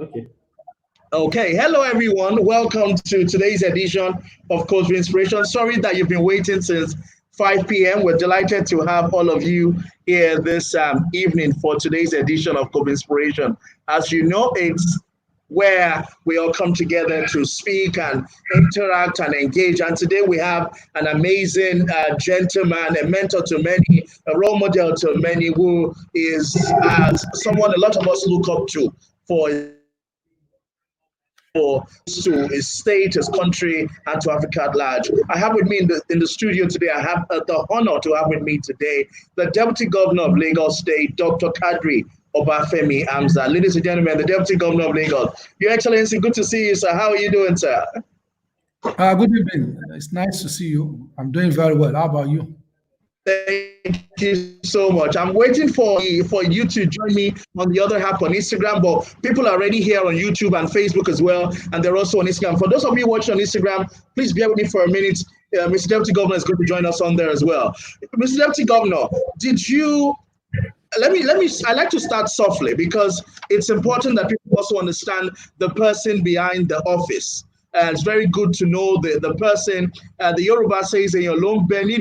Okay. Okay, hello everyone. Welcome to today's edition of CovInspiration. Sorry that you've been waiting since 5 p.m. We're delighted to have all of you here this evening for today's edition of CovInspiration. As you know, it's where we all come together to speak and interact and engage. And today we have an amazing gentleman, a mentor to many, a role model to many, who is someone a lot of us look up to for to his state, his country, and to Africa at large. I have with me in the studio today, I have the honor to have with me today the Deputy Governor of Lagos State, Dr. Kadri Femi Hamzat. Ladies and gentlemen, the Deputy Governor of Lagos. Your Excellency, good to see you, sir. How are you doing, sir? Good evening. It's nice to see you. I'm doing very well. How about you? Thank you so much. I'm waiting for you to join me on the other half on Instagram, but people are already here on YouTube and Facebook as well, and they're also on Instagram. For those of you watching on Instagram, please bear with me for a minute. Mr. Deputy Governor is going to join us on there as well. Mr. Deputy Governor, did you let me I like to start softly because it's important that people also understand the person behind the office. It's very good to know the person. The Yoruba says in your long belly,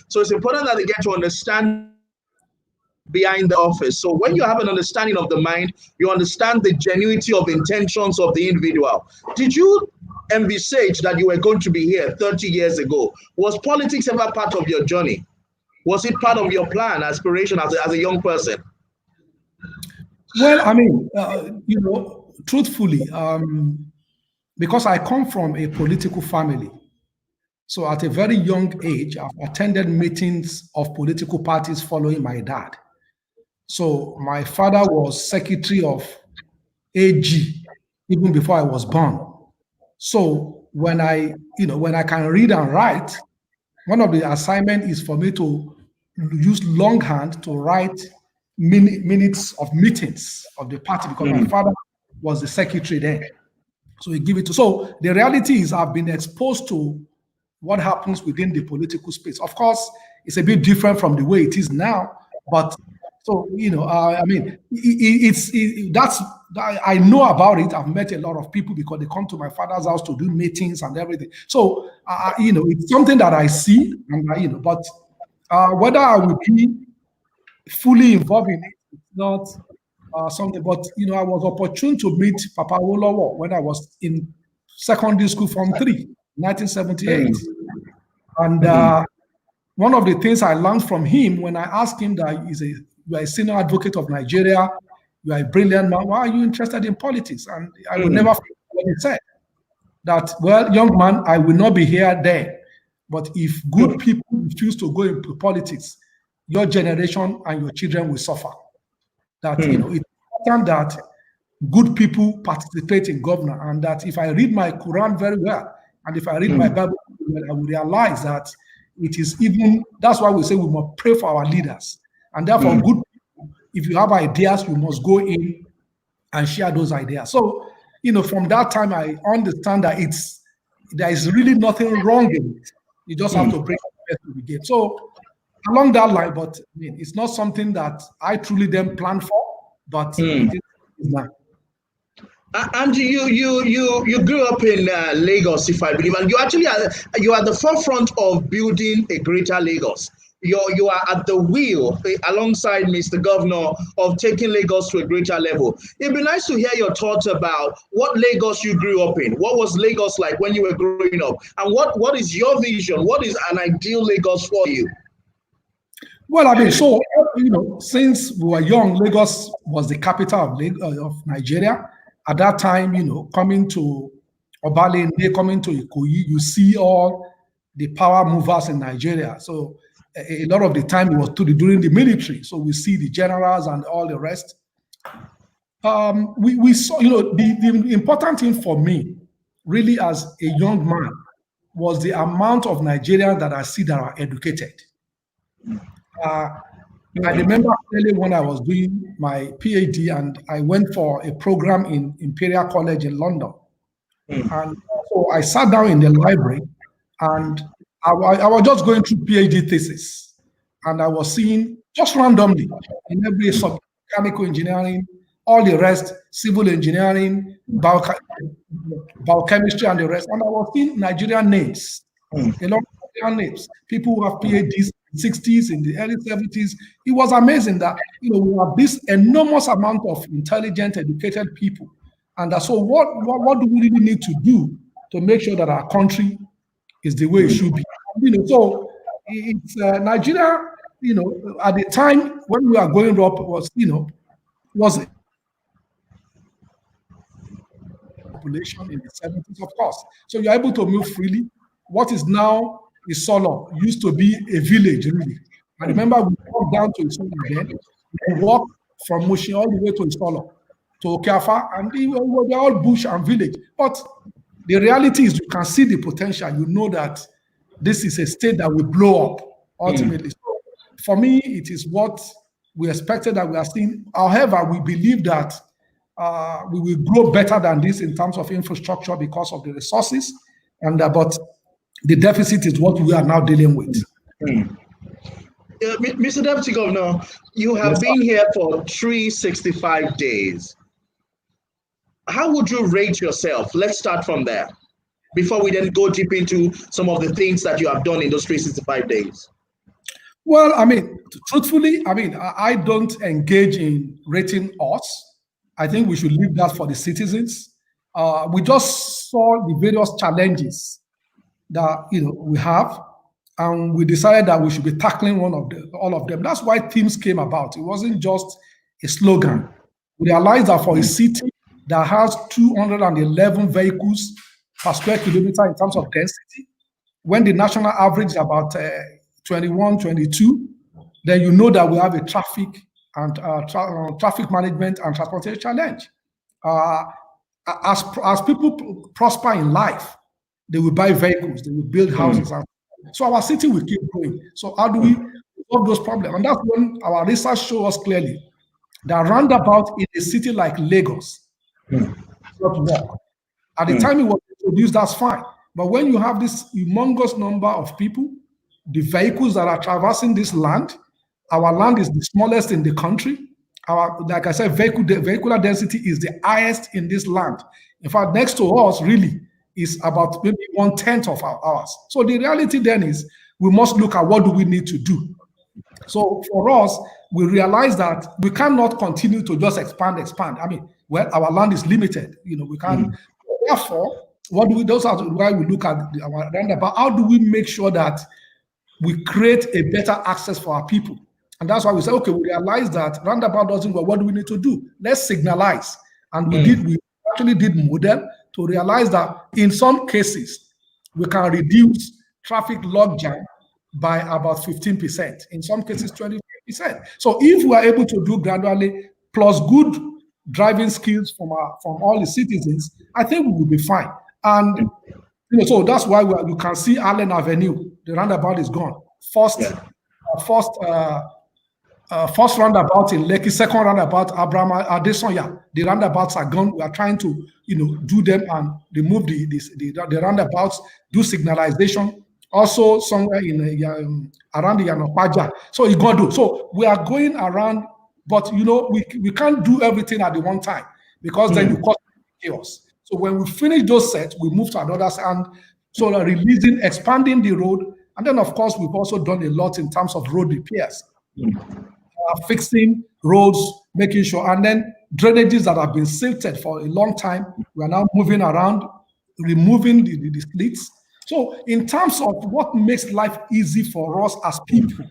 so it's important that they get to understand behind the office. So when you have an understanding of the mind, you understand the genuinity of intentions of the individual. Did you envisage that you were going to be here 30 years ago? Was politics ever part of your journey? Was it part of your plan, aspiration as a young person? Well, I mean, truthfully, because I come from a political family, so at a very young age, I've attended meetings of political parties following my dad. So my father was secretary of AG even before I was born. So when I can read and write, one of the assignments is for me to use longhand to write minutes of meetings of the party because my father was the secretary then. So he give it to. So the reality is I've been exposed to what happens within the political space. Of course, it's a bit different from the way it is now, but so I mean, that's I know about it. I've met a lot of people because they come to my father's house to do meetings and everything. So it's something that I see, and but whether I will be fully involved in it, it's not something. But I was opportune to meet Papa Wolowo when I was in secondary school, Form 3, 1978, and one of the things I learned from him when I asked him that you are a senior advocate of Nigeria, you are a brilliant man, why are you interested in politics? And I will never forget what he said. That, well, young man, I will not be here there, but if good people refuse to go into politics, your generation and your children will suffer. That it's important that good people participate in governance, and that if I read my Quran very well, and if I read my Bible well, I will realize that it is even, that's why we say we must pray for our leaders. And therefore, good people, if you have ideas, you must go in and share those ideas. So, from that time, I understand that there is really nothing wrong in it. You just have to bring the best to the game. So, along that line, but I mean, it's not something that I truly then planned for, but it is now. And you grew up in Lagos, if I believe, and you actually you are at the forefront of building a greater Lagos. You are at the wheel alongside Mr. Governor of taking Lagos to a greater level. It'd be nice to hear your thoughts about what Lagos you grew up in. What was Lagos like when you were growing up? And what is your vision? What is an ideal Lagos for you? Well, I mean, so, since we were young, Lagos was the capital of Nigeria. At that time, coming to Obalende, coming to Ikoyi, you see all the power movers in Nigeria. So a lot of the time it was during the military. So we see the generals and all the rest. We saw, the important thing for me, really as a young man, was the amount of Nigerians that I see that are educated. I remember clearly when I was doing my PhD and I went for a program in Imperial College in London. And so I sat down in the library and I was just going through PhD thesis. And I was seeing just randomly in every subject, mechanical engineering, all the rest, civil engineering, biochemistry, and the rest. And I was seeing Nigerian names, a lot of Nigerian names, people who have PhDs in the 60s, in the early 70s. It was amazing that we have this enormous amount of intelligent, educated people. And so what do we really need to do to make sure that our country is the way it should be? So it's Nigeria, at the time when we were growing up was population in the 70s, of course. So you're able to move freely. What is now Isolo used to be a village, really. I remember we walked down to Isolo then, we walked from Mushin all the way to Isolo, to Okafa, and they're all bush and village. But the reality is you can see the potential. You know that this is a state that will blow up ultimately. So for me, it is what we expected that we are seeing. However, we believe that we will grow better than this in terms of infrastructure because of the resources, but the deficit is what we are now dealing with. Mr. Deputy Governor, you have been here for 365 days. How would you rate yourself? Let's start from there before we then go deep into some of the things that you have done in those 365 days. Well, truthfully, I don't engage in rating us. I think we should leave that for the citizens. We just saw the various challenges that we have, and we decided that we should be tackling all of them. That's why teams came about. It wasn't just a slogan. We realized that for a city that has 211 vehicles per square kilometer in terms of density, when the national average is about 21, 22, then you know that we have a traffic and traffic management and transportation challenge. As people prosper in life, they will buy vehicles, they will build houses. So our city will keep growing. So how do we solve those problems? And that's when our research shows us clearly that roundabout in a city like Lagos does not work. At the time it was introduced, that's fine. But when you have this humongous number of people, the vehicles that are traversing this land, our land is the smallest in the country. Like I said, vehicular density is the highest in this land. In fact, next to us really is about maybe 1/10 of ours. So the reality then is we must look at what do we need to do. So for us, we realize that we cannot continue to just expand. Our land is limited. We can't. Therefore, those are why we look at our roundabout. How do we make sure that we create a better access for our people? And that's why we say, okay, we realize that roundabout doesn't work. What do we need to do? Let's signalize. And we actually did model to realize that in some cases, we can reduce traffic logjam by about 15%. In some cases, 20%. So if we are able to do gradually, plus good driving skills from all the citizens, I think we will be fine. And so that's why you can see Allen Avenue, the roundabout is gone. First roundabout in Lekki, second roundabout Abraham Adesanya. The roundabouts are gone. We are trying to do them and remove the roundabouts, do signalization. Also somewhere around the Yanopaja. So Igodo. So we are going around, but we can't do everything at the one time because then you cause chaos. So when we finish those sets, we move to another set, and so expanding the road, and then of course we've also done a lot in terms of road repairs. Fixing roads, making sure, and then drainages that have been silted for a long time, we are now moving around, removing the slits. So in terms of what makes life easy for us as people,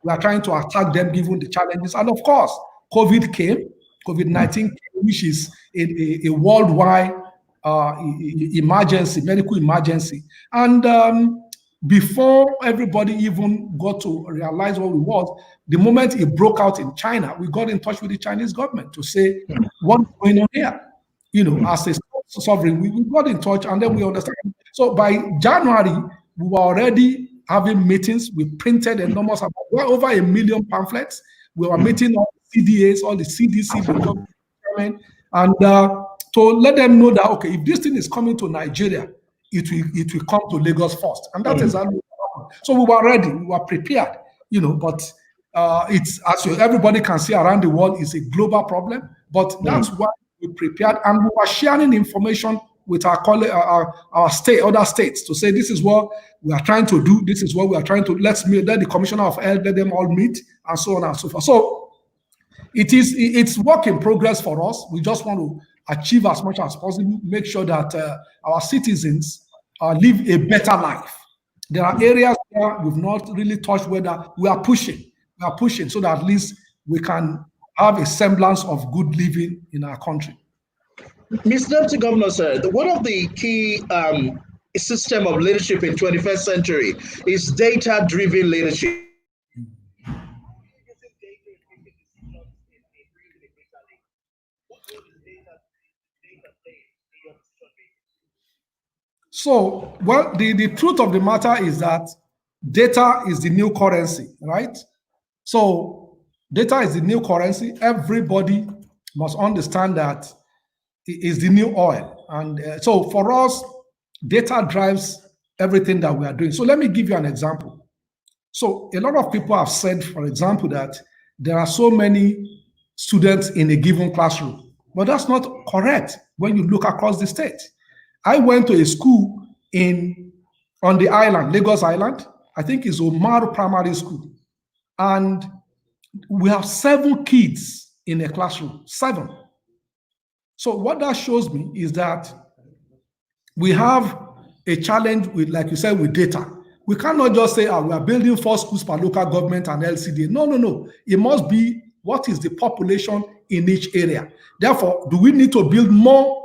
we are trying to attack them given the challenges. And of course, COVID-19 came, which is a worldwide emergency, medical emergency. And before everybody even got to realize what it was, the moment it broke out in China, we got in touch with the Chinese government to say, what's going on here? As a sovereign, we got in touch, and then we understand. So by January, we were already having meetings. We printed enormous amount, well over 1 million pamphlets. We were meeting all the CDAs, all the CDC, the government, and to let them know that, okay, if this thing is coming to Nigeria, it will come to Lagos first. And that is exactly what happened. So we were ready, we were prepared, but it's, as everybody can see around the world, it's a global problem. But that's why we prepared, and we were sharing information with our colleague, our state, other states, to say this is what we are trying to do. This is what we are trying to. Let the commissioner of health, let them all meet, and so on and so forth. So it's work in progress for us. We just want to achieve as much as possible, make sure that our citizens live a better life. There are areas where we've not really touched, whether we are pushing so that at least we can have a semblance of good living in our country. Mr. Deputy Governor, sir, one of the key system of leadership in 21st century is data-driven leadership. So, well, the truth of the matter is that data is the new currency, right? So, data is the new currency. Everybody must understand that it is the new oil. And so, for us, data drives everything that we are doing. So, let me give you an example. So, a lot of people have said, for example, that there are so many students in a given classroom. But that's not correct when you look across the state. I went to a school on the island, Lagos Island. I think it's Omar Primary School. And we have 7 kids in a classroom, 7. So what that shows me is that we have a challenge with, like you said, with data. We cannot just say, we are building 4 schools per local government and LCD. No. It must be what is the population in each area. Therefore, do we need to build more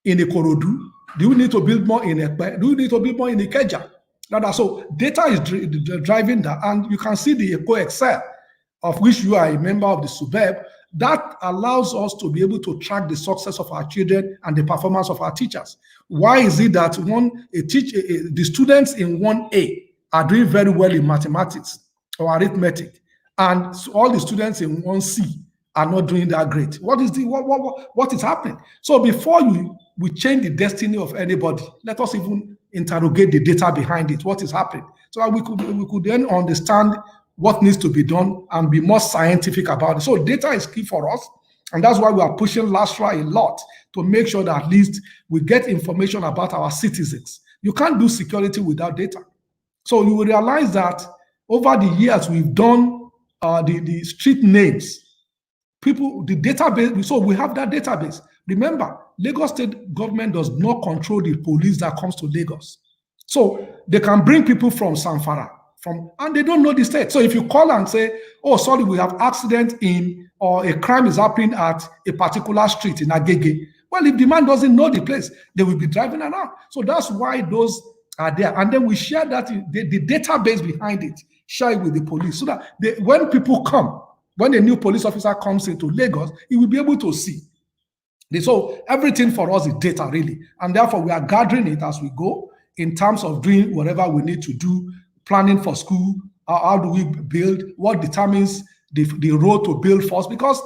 in Ikorodu? Do we need to build more in Ekpe? Do we need to build more in Ikeja? So data is driving that, and you can see the Eco Excel, of which you are a member of the SUBEB, that allows us to be able to track the success of our children and the performance of our teachers. Why is it that the students in 1A are doing very well in mathematics or arithmetic, and all the students in 1C are not doing that great? What is happening? So before we change the destiny of anybody, let us even interrogate the data behind it. What is happening? So that we could then understand what needs to be done and be more scientific about it. So data is key for us, and that's why we are pushing LASTRA a lot, to make sure that at least we get information about our citizens. You can't do security without data. So you will realize that over the years we've done the street names. The database, so we have that database. Remember, Lagos State government does not control the police that comes to Lagos. So they can bring people from Sanfara, and they don't know the state. So if you call and say, oh, sorry, we have accident or a crime is happening at a particular street in Agege. Well, if the man doesn't know the place, they will be driving around. So that's why those are there. And then we share that, the database behind it, share it with the police, so that when people come, when a new police officer comes into Lagos, he will be able to see. So everything for us is data, really. And therefore, we are gathering it as we go in terms of doing whatever we need to do, planning for school, how do we build, what determines the road to build first. Because,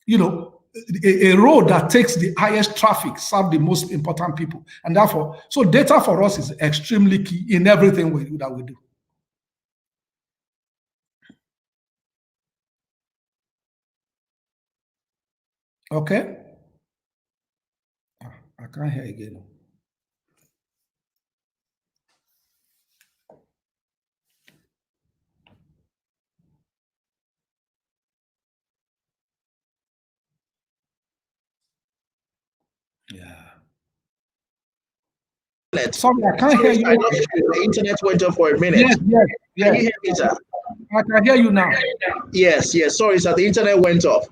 a road that takes the highest traffic serves the most important people. And therefore, so data for us is extremely key in everything that we do. Okay. I can't hear again. Yeah. Sorry, I can't hear you. I lost you. The internet went off for a minute. Yes. Can you hear me, sir? I can hear you now. Yes. Sorry, sir. The internet went off.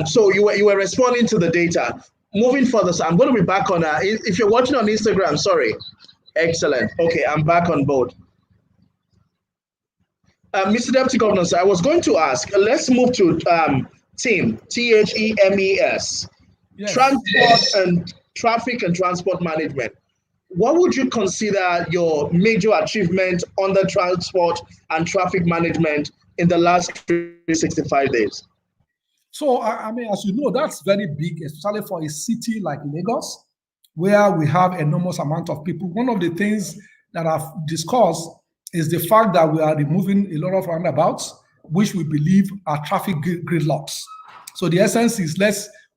So you were responding to the data. Moving further, so I'm going to be back on. If you're watching on Instagram, sorry. Excellent. Okay, I'm back on board. Mr. Deputy Governor, sir, I was going to ask. Let's move to THEMES. THEMES. Yes. Transport and traffic and transport management. What would you consider your major achievement on the transport and traffic management in the last 365 days? So, I mean, as you know, that's very big, especially for a city like Lagos, where we have enormous amount of people. One of the things that I've discussed is the fact that we are removing a lot of roundabouts, which we believe are traffic gridlocks. So the essence is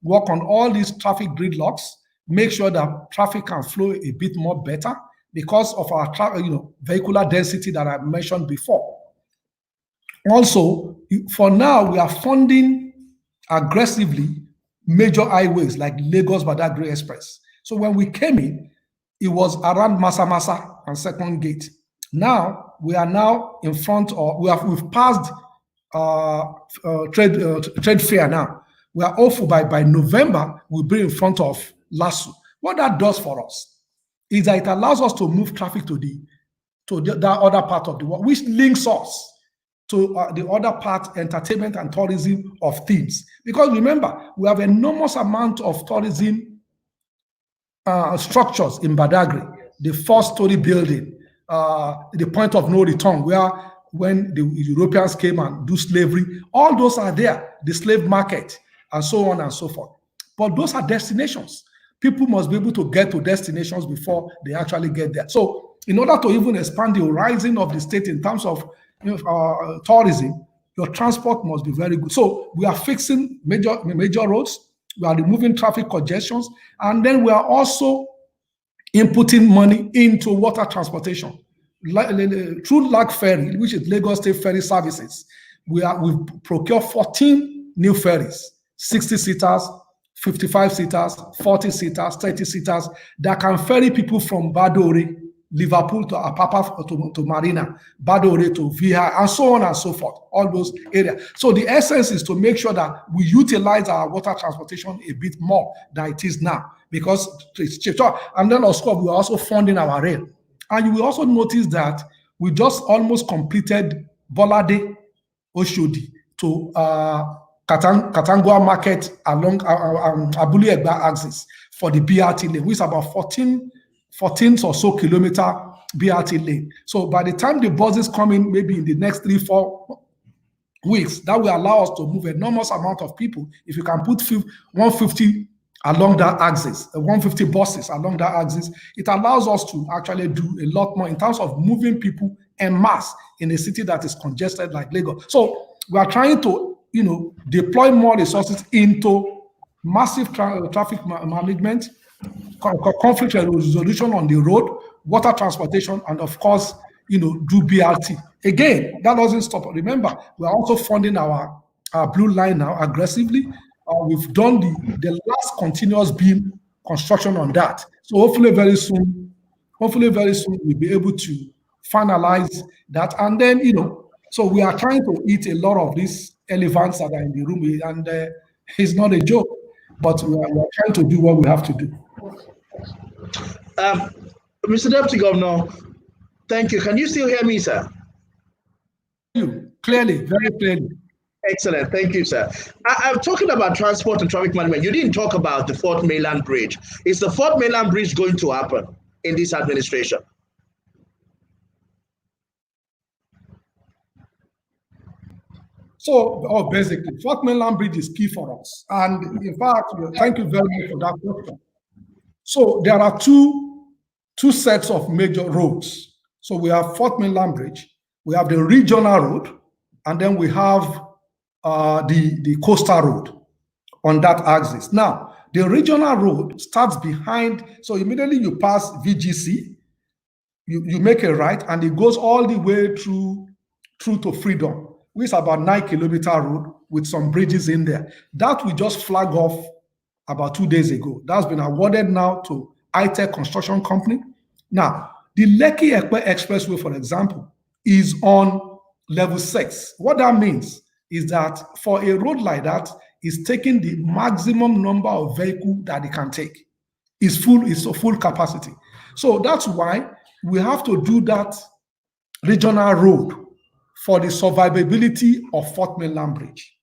work on all these traffic gridlocks, make sure that traffic can flow a bit more better because of our vehicular density that I mentioned before. Also, for now, we are funding aggressively major highways like Lagos Badagry Express. So when we came in, it was around Masa and Second Gate. Now we are now in front of, we've passed trade fair now. We are hopeful by November we'll be in front of LASU. What that does for us is that it allows us to move traffic to that other part of the world, which links us to the other part, entertainment and tourism of things. Because remember, we have enormous amount of tourism structures in Badagry, the 4-story building, the point of no return, where when the Europeans came and do slavery, all those are there, the slave market, and so on and so forth. But those are destinations. People must be able to get to destinations before they actually get there. So in order to even expand the horizon of the state in terms of tourism, your transport must be very good. So we are fixing major roads, we are removing traffic congestions, and then we are also inputting money into water transportation. Through Lag Ferry, which is Lagos State Ferry Services, we've procured 14 new ferries, 60-seaters, 55-seaters, 40-seaters, 30-seaters, that can ferry people from Badore, Liverpool to Apapa to Marina, Badore to Viha, and so on and so forth, all those areas. So the essence is to make sure that we utilize our water transportation a bit more than it is now, because it's cheap. And then also, we're also funding our rail. And you will also notice that we just almost completed Bolade Oshodi to Katangwa Market along Abuli Egba axis for the BRT lane, which is about 14 or so kilometer BRT lane. So by the time the buses come in, maybe in the next 3-4 weeks, that will allow us to move enormous amount of people. If you can put 150 along that axis, 150 buses along that axis, it allows us to actually do a lot more in terms of moving people en masse in a city that is congested like Lagos. So we are trying to, deploy more resources into massive traffic management, conflict resolution on the road, water transportation, and of course, do BRT. Again, that doesn't stop. Remember, we are also funding our blue line now aggressively. We've done the last continuous beam construction on that. So hopefully very soon we'll be able to finalize that. And then, so we are trying to eat a lot of these elephants that are in the room, and it's not a joke, but we are trying to do what we have to do. Mr. Deputy Governor, thank you. Can you still hear me, sir? You clearly, very clearly. Excellent. Thank you, sir. I'm talking about transport and traffic management. You didn't talk about the Fourth Mainland Bridge. Is the Fourth Mainland Bridge going to happen in this administration? So, basically, Fourth Mainland Bridge is key for us. And in fact, thank you very much for that question. So there are two sets of major roads. So we have Fourth Mainland Bridge, we have the regional road, and then we have the coastal road on that axis. Now, the regional road starts behind, so immediately you pass VGC, you make a right, and it goes all the way through to Freedom, which is about 9-kilometer road with some bridges in there. That we just flagged off about 2 days ago. That's been awarded now to iTech Construction Company. Now, the Lekki-Epe Expressway, for example, is on level 6. What that means is that for a road like that, it's taking the maximum number of vehicles that it can take. It's a full capacity. So that's why we have to do that regional road for the survivability of Fourth Mainland Bridge.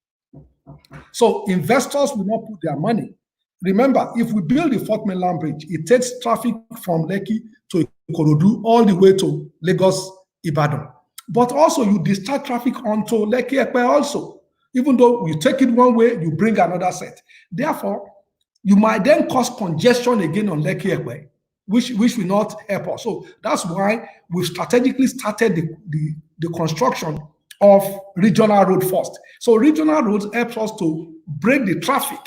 So investors will not put their money. Remember, if we build the Fourth Mainland Bridge, it takes traffic from Lekki to Ikorodu all the way to Lagos, Ibadan. But also you discharge traffic onto Lekki-Epe also. Even though you take it one way, you bring another set. Therefore, you might then cause congestion again on Lekki-Epe, which will not help us. So that's why we've strategically started the construction of regional road first. So regional roads helps us to break the traffic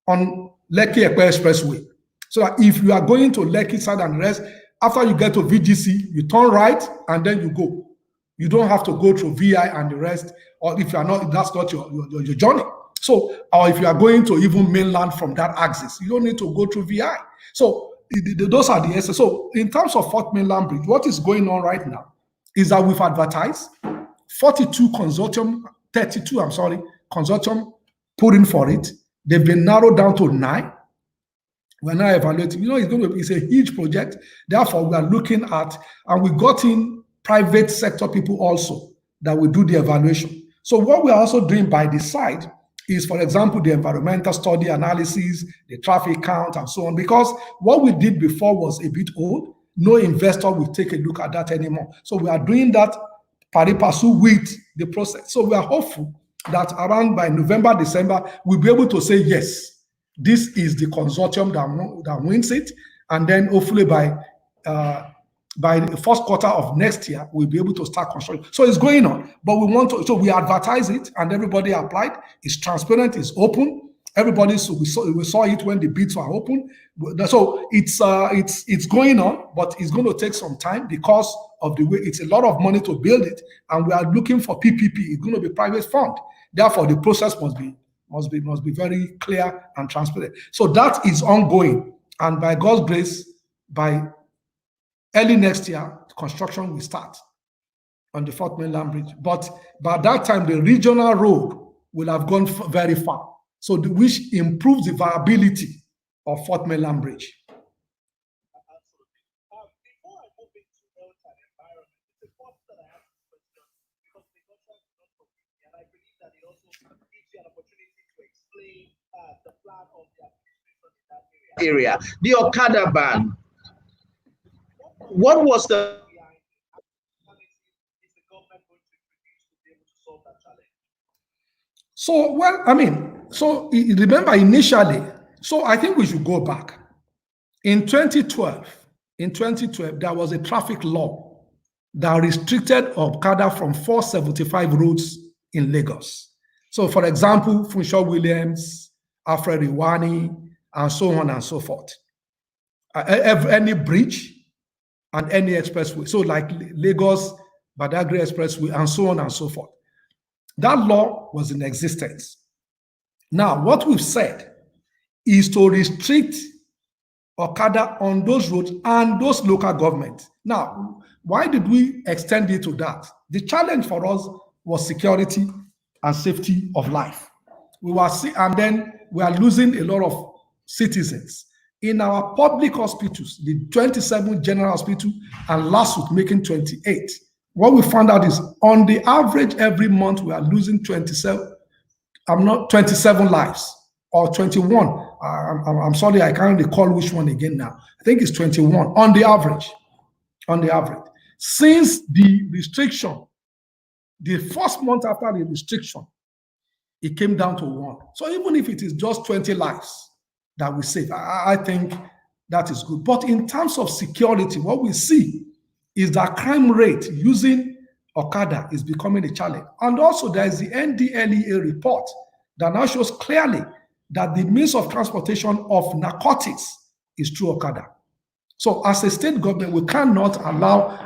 on Lekki Ekpe Expressway. So that if you are going to Lekki side and rest, after you get to VGC, you turn right and then you go. You don't have to go through VI and the rest, or if you are not, that's not your journey. So, or if you are going to even mainland from that axis, you don't need to go through VI. So, those are the essence. So, in terms of Fourth Mainland Bridge, what is going on right now is that we've advertised 32 consortium, 32, I'm sorry, consortium put in for it. They've been narrowed down to 9. We're now evaluating. You know, it's a huge project. Therefore, we are looking at, and we got in private sector people also that will do the evaluation. So what we are also doing by the side is, for example, the environmental study analysis, the traffic count, and so on. Because what we did before was a bit old. No investor will take a look at that anymore. So we are doing that pari passu with the process. So we are hopeful that around by November, December, we'll be able to say, yes, this is the consortium that wins it. And then hopefully by the first quarter of next year, we'll be able to start construction. So it's going on, but we want to, so we advertise it and everybody applied. It's transparent, it's open. Everybody, so we saw it when the bids were open. So it's going on, but it's going to take some time because of the way it's a lot of money to build it. And we are looking for PPP. It's going to be private fund. Therefore, the process must be very clear and transparent. So that is ongoing. And by God's grace, by early next year, construction will start on the Fourth Mainland Bridge. But by that time, the regional road will have gone very far. So which improves the viability of Fourth Mainland Bridge. Absolutely. Before I move into health and environment, it's important that I ask this question because the contract is not complete, and I believe that it also gives you an opportunity to explain the plan of the administration in that area. The Okada ban. What was the behind it? How is the government going to introduce to be able to solve that challenge? So, well, I mean, so remember initially, so I think we should go back. In 2012, there was a traffic law that restricted Okada from 475 roads in Lagos. So, for example, Funshaw Williams, Alfred Iwani, and so on and so forth. Any bridge and any expressway. So, like Lagos, Badagry Expressway, and so on and so forth. That law was in existence. Now, what we've said is to restrict Okada on those roads and those local governments. Now, why did we extend it to that? The challenge for us was security and safety of life. And then we are losing a lot of citizens. In our public hospitals, the 27 general hospital and last week making 28. What we found out is on the average every month we are losing 27 lives or 21. I'm sorry, I can't recall which one again now. I think it's 21 on the average. Since the restriction, the first month after the restriction, it came down to 1. So even if it is just 20 lives that we save, I think that is good. But in terms of security, what we see is that crime rate using Okada is becoming a challenge. And also there is the NDLEA report that now shows clearly that the means of transportation of narcotics is through Okada. So as a state government, we cannot allow,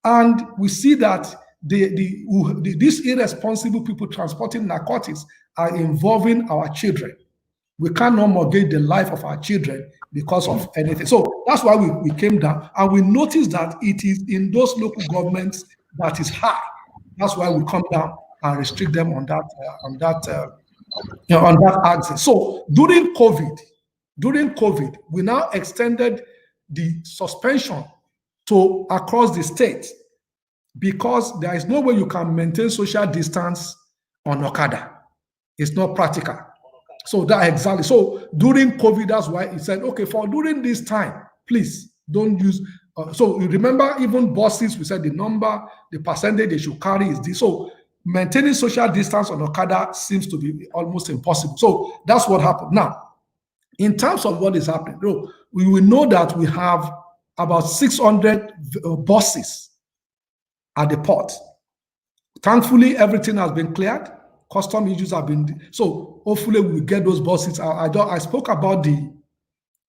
and we see that these irresponsible people transporting narcotics are involving our children. We cannot mortgage the life of our children because of anything. So that's why we came down, and we noticed that it is in those local governments that is high. That's why we come down and restrict them on that axis. So during COVID, we now extended the suspension to across the state because there is no way you can maintain social distance on Okada. It's not practical. So that exactly. So during COVID, that's why he said, okay, for during this time, please don't use. So you remember, even buses, we said the percentage they should carry is this. So maintaining social distance on Okada seems to be almost impossible. So that's what happened. Now, in terms of what is happening, we will know that we have about 600 buses at the port. Thankfully, everything has been cleared. Custom issues have been. So hopefully we will get those buses. I spoke about the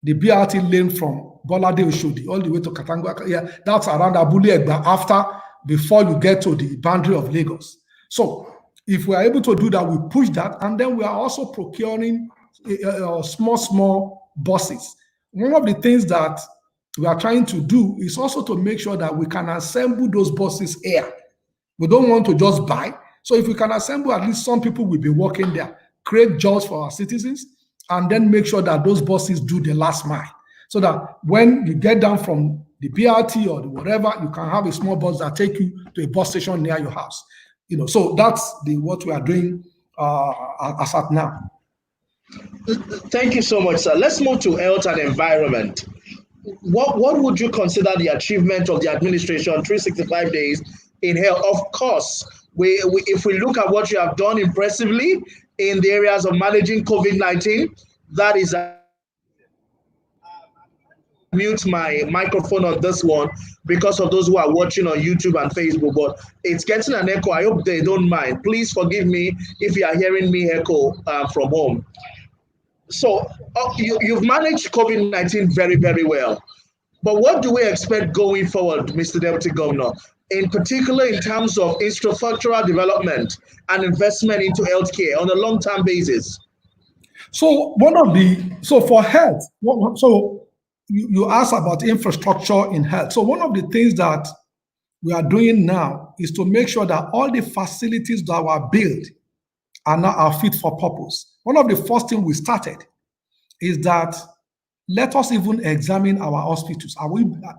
BRT lane from Bolade Oshodi all the way to Katangwa. Yeah, that's around Abule Egba before you get to the boundary of Lagos. So if we are able to do that, we push that, and then we are also procuring small buses. One of the things that we are trying to do is also to make sure that we can assemble those buses here. We don't want to just buy. So if we can assemble, at least some people will be working there, create jobs for our citizens, and then make sure that those buses do the last mile. So that when you get down from the BRT or the whatever, you can have a small bus that take you to a bus station near your house. So that's what we are doing as at now. Thank you so much, sir. Let's move to health and environment. What would you consider the achievement of the administration 365 days in health? Of course, if we look at what you have done impressively in the areas of managing COVID-19, that is mute my microphone on this one because of those who are watching on YouTube and Facebook, but it's getting an echo. I hope they don't mind. Please forgive me if you are hearing me echo from home. So you've managed COVID-19 very, very well. But what do we expect going forward, Mr. Deputy Governor, in particular in terms of infrastructural development and investment into healthcare on a long-term basis? So for health, you asked about infrastructure in health. So one of the things that we are doing now is to make sure that all the facilities that were built are fit for purpose. One of the first things we started is that let us even examine our hospitals.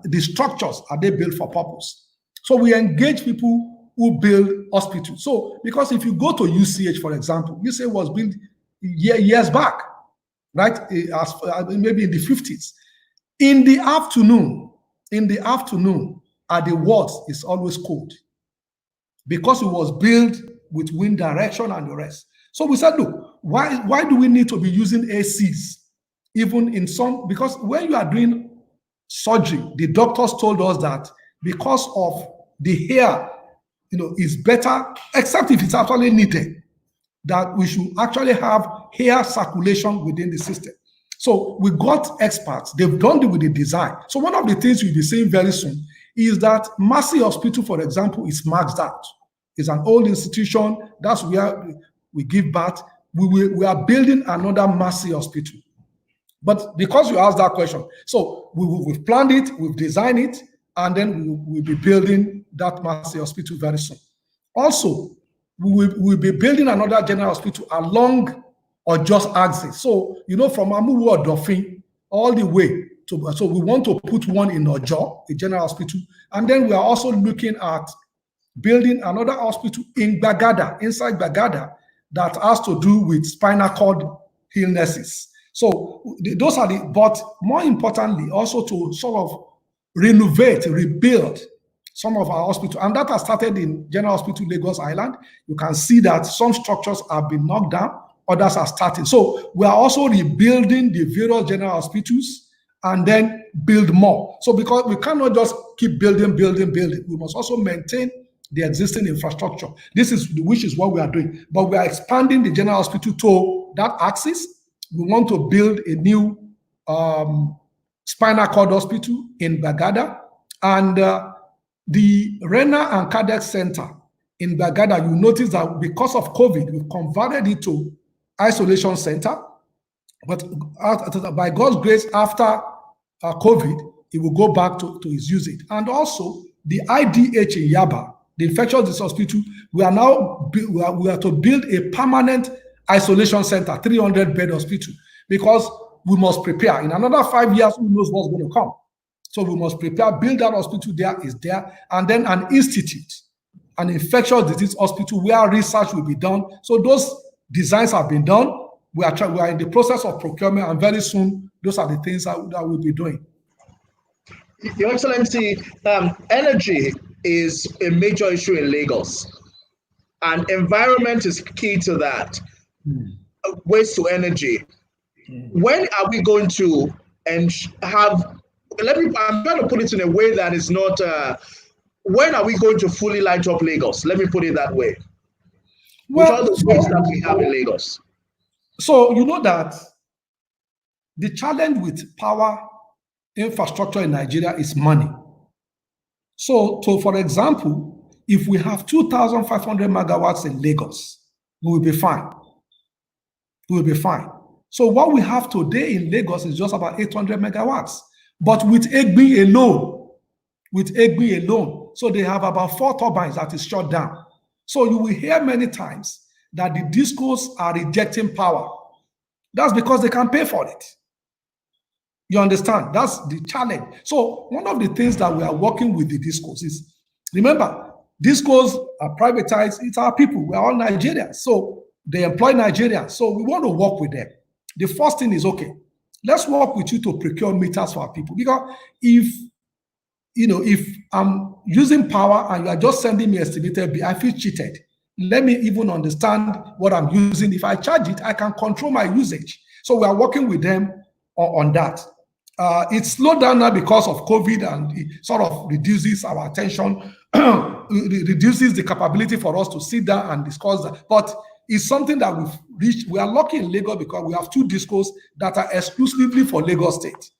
The structures, are they built for purpose? So we engage people who build hospitals. So because if you go to UCH, for example, UCH was built years back, right? Maybe in the 50s. In the afternoon, at the wards, it's always cold because it was built with wind direction and the rest. So we said, look, why do we need to be using ACs? Even in some, because when you are doing surgery, the doctors told us that because of the hair, is better, except if it's actually needed, that we should actually have hair circulation within the system. So we got experts, they've done it with the design. So one of the things we'll be seeing very soon is that Mercy Hospital, for example, is maxed out. It's an old institution, that's where we give birth. We are building another Mercy Hospital. But because you asked that question, so we've planned it, we've designed it, and then we'll be building that Mercy Hospital very soon. Also, we'll be building another general hospital along or just axis. So, from Amuwu or Dofin all the way to, so we want to put one in Ojo, a general hospital. And then we are also looking at building another hospital in Bagada, inside Bagada, that has to do with spinal cord illnesses. So those are but more importantly, also to sort of renovate, rebuild some of our hospitals. And that has started in General Hospital, Lagos Island. You can see that some structures have been knocked down, others are starting. So we are also rebuilding the various general hospitals and then build more. So because we cannot just keep building, we must also maintain the existing infrastructure. Which is what we are doing. But we are expanding the general hospital to that axis. We want to build a new spinal cord hospital in Bagada, and the renal and cardiac center in Bagada. You notice that because of COVID, we've converted it to isolation center, but by God's grace, after COVID, it will go back to its usage. And also the IDH in Yaba, the infectious disease hospital, we are to build a permanent isolation center, 300-bed hospital, because we must prepare. In another 5 years, who knows what's going to come? So we must prepare, build that hospital there, and then an institute, an infectious disease hospital where research will be done. So those designs have been done. We are in the process of procurement, and very soon, those are the things that we'll be doing. Your Excellency, energy is a major issue in Lagos, and environment is key to that. Waste to energy. When are we going to have? I'm trying to put it in a way that is not. When are we going to fully light up Lagos? Let me put it that way. With all the waste that we have in Lagos. So you know that the challenge with power infrastructure in Nigeria is money. So for example, if we have 2,500 megawatts in Lagos, we will be fine. We will be fine. So what we have today in Lagos is just about 800 megawatts. But with Egbi alone, so they have about 4 turbines that is shut down. So you will hear many times that the discos are rejecting power. That's because they can pay for it. You understand? That's the challenge. So one of the things that we are working with the discos is, remember, discos are privatized. It's our people. We are all Nigerians. So they employ Nigerians. So we want to work with them. The first thing is, okay, let's work with you to procure meters for our people. Because if I'm using power and you are just sending me estimated bill, I feel cheated. Let me even understand what I'm using. If I charge it, I can control my usage. So we are working with them on that. It slowed down now because of COVID, and it sort of reduces our attention, reduces the capability for us to sit down and discuss that. But it's something that we've reached. We are lucky in Lagos because we have 2 discos that are exclusively for Lagos State.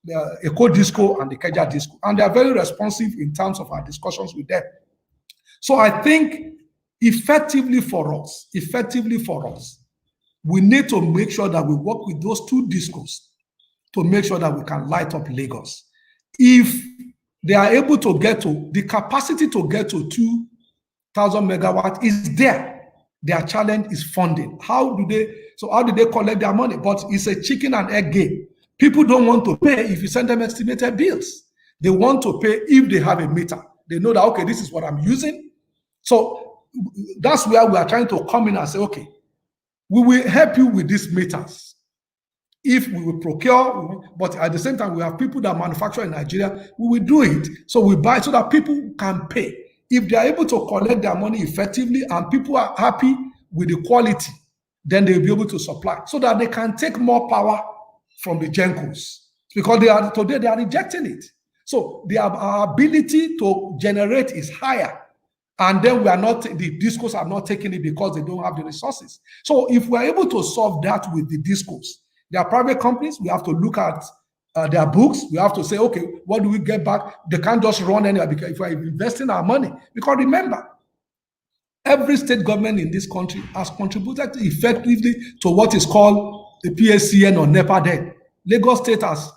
The Eco Disco and the Keja Disco. And they are very responsive in terms of our discussions with them. So I think effectively for us, we need to make sure that we work with those 2 discos to make sure that we can light up Lagos. If they are able to get to, the capacity to get to 2,000 megawatts is there. Their challenge is funding. How do they collect their money? But it's a chicken and egg game. People don't want to pay if you send them estimated bills. They want to pay if they have a meter. They know that, okay, this is what I'm using. So that's where we are trying to come in and say, okay, we will help you with these meters. If we will procure, but at the same time, we have people that manufacture in Nigeria, we will do it. So we buy so that people can pay. If they are able to collect their money effectively and people are happy with the quality, then they'll be able to supply so that they can take more power from the Gencos, because today they are rejecting it. So our ability to generate is higher. And then the discos are not taking it because they don't have the resources. So if we're able to solve that with the discos, they are private companies, we have to look at their books. We have to say, okay, what do we get back? They can't just run anywhere because if we're investing our money, because remember, every state government in this country has contributed effectively to what is called the PSCN or NEPA debt. Lagos State has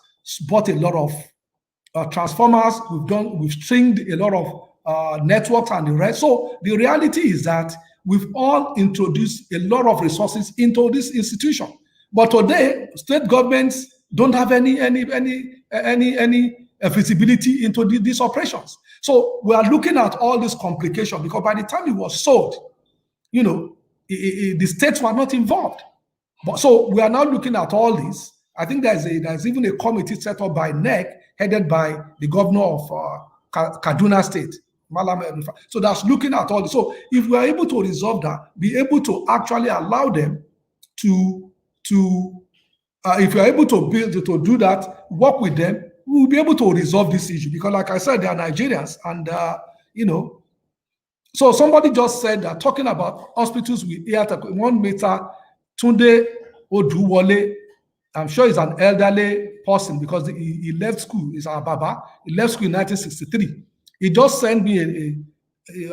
bought a lot of transformers. We've stringed a lot of networks and the rest. So the reality is that we've all introduced a lot of resources into this institution. But today, state governments don't have any visibility into these operations. So we are looking at all this complication because by the time it was sold, the states were not involved. But so we are now looking at all this. I think there's even a committee set up by NEC, headed by the governor of Kaduna State, Malam. So that's looking at all this. So if we are able to resolve that, be able to actually allow them if you're able to do that, work with them, we will be able to resolve this issue. Because like I said, they are Nigerians. And, so somebody just said that talking about hospitals with one meter, Tunde Oduwole, I'm sure he's an elderly person because he left school. He's our Baba. He left school in 1963. He just sent me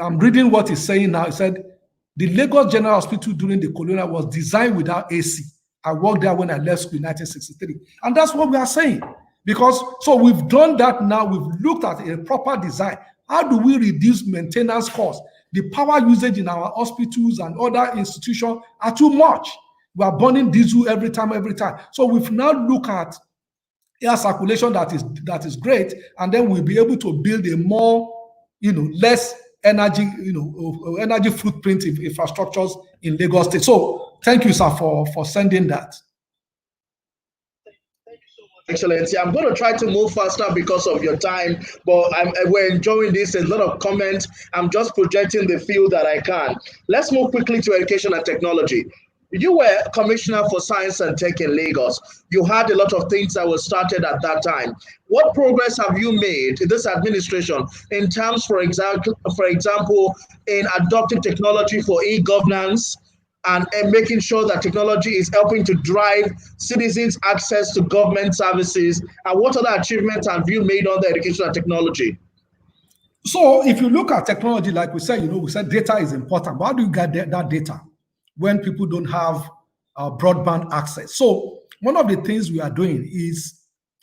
I'm reading what he's saying now. He said, the Lagos General Hospital during the colonial was designed without AC. I worked there when I left school in 1963. And that's what we are saying. So we've done that now. We've looked at a proper design. How do we reduce maintenance costs? The power usage in our hospitals and other institutions are too much. We are burning diesel every time. So we've now looked at air circulation that is great, and then we'll be able to build a more, less energy, energy footprint infrastructures in Lagos State. So thank you, sir, for sending that. Excellency, I'm going to try to move faster because of your time, but we're enjoying this. There's a lot of comments. I'm just projecting the field that I can. Let's move quickly to education and technology. You were Commissioner for Science and Tech in Lagos. You had a lot of things that were started at that time. What progress have you made in this administration in terms, for example, in adopting technology for e-governance and making sure that technology is helping to drive citizens' access to government services? And what other achievements have you made on the education and technology? So if you look at technology, like we said, we said data is important. But how do you get that data when people don't have broadband access? So one of the things we are doing is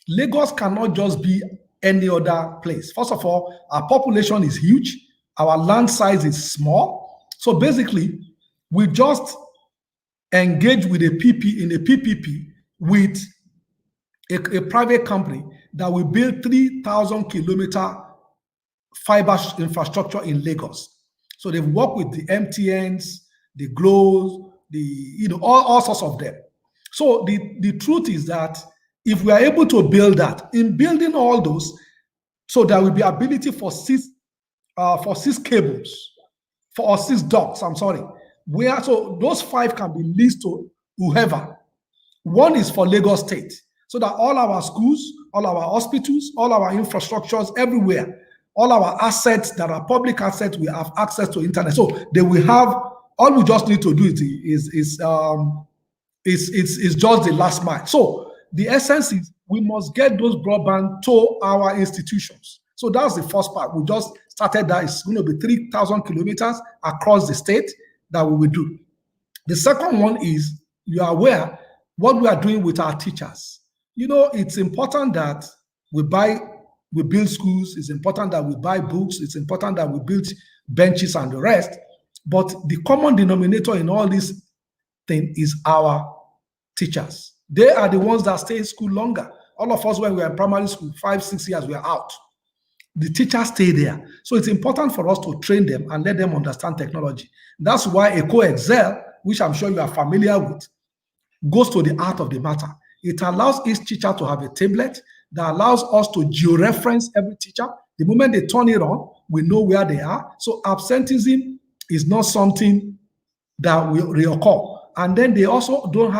Lagos cannot just be any other place. First of all, our population is huge. Our land size is small. So basically, we just engage with a PPP with a private company that will build 3,000 kilometer fiber infrastructure in Lagos. So they've worked with the MTNs, the Glows, all sorts of them. So the truth is that if we are able to build that, in building all those, so there will be ability for six cables, for 6 ducts, I'm sorry. So those 5 can be leased to whoever. One is for Lagos State, so that all our schools, all our hospitals, all our infrastructures everywhere, all our assets that are public assets, we have access to internet. So they will have, all we just need to do is just the last mile. So the essence is we must get those broadband to our institutions. So that's the first part. We just started that. It's going to be 3,000 kilometers across the state that we will do. The second one is, you are aware what we are doing with our teachers. It's important that we build schools. It's important that we buy books. It's important that we build benches and the rest. But the common denominator in all this thing is our teachers. They are the ones that stay in school longer. All of us, when we are in primary school, 5-6 years, we are out. The teachers stay there. So it's important for us to train them and let them understand technology. That's why Eco Excel, which I'm sure you are familiar with, goes to the heart of the matter. It allows each teacher to have a tablet that allows us to georeference every teacher. The moment they turn it on, we know where they are. So absenteeism is not something that will reoccur. And then they also don't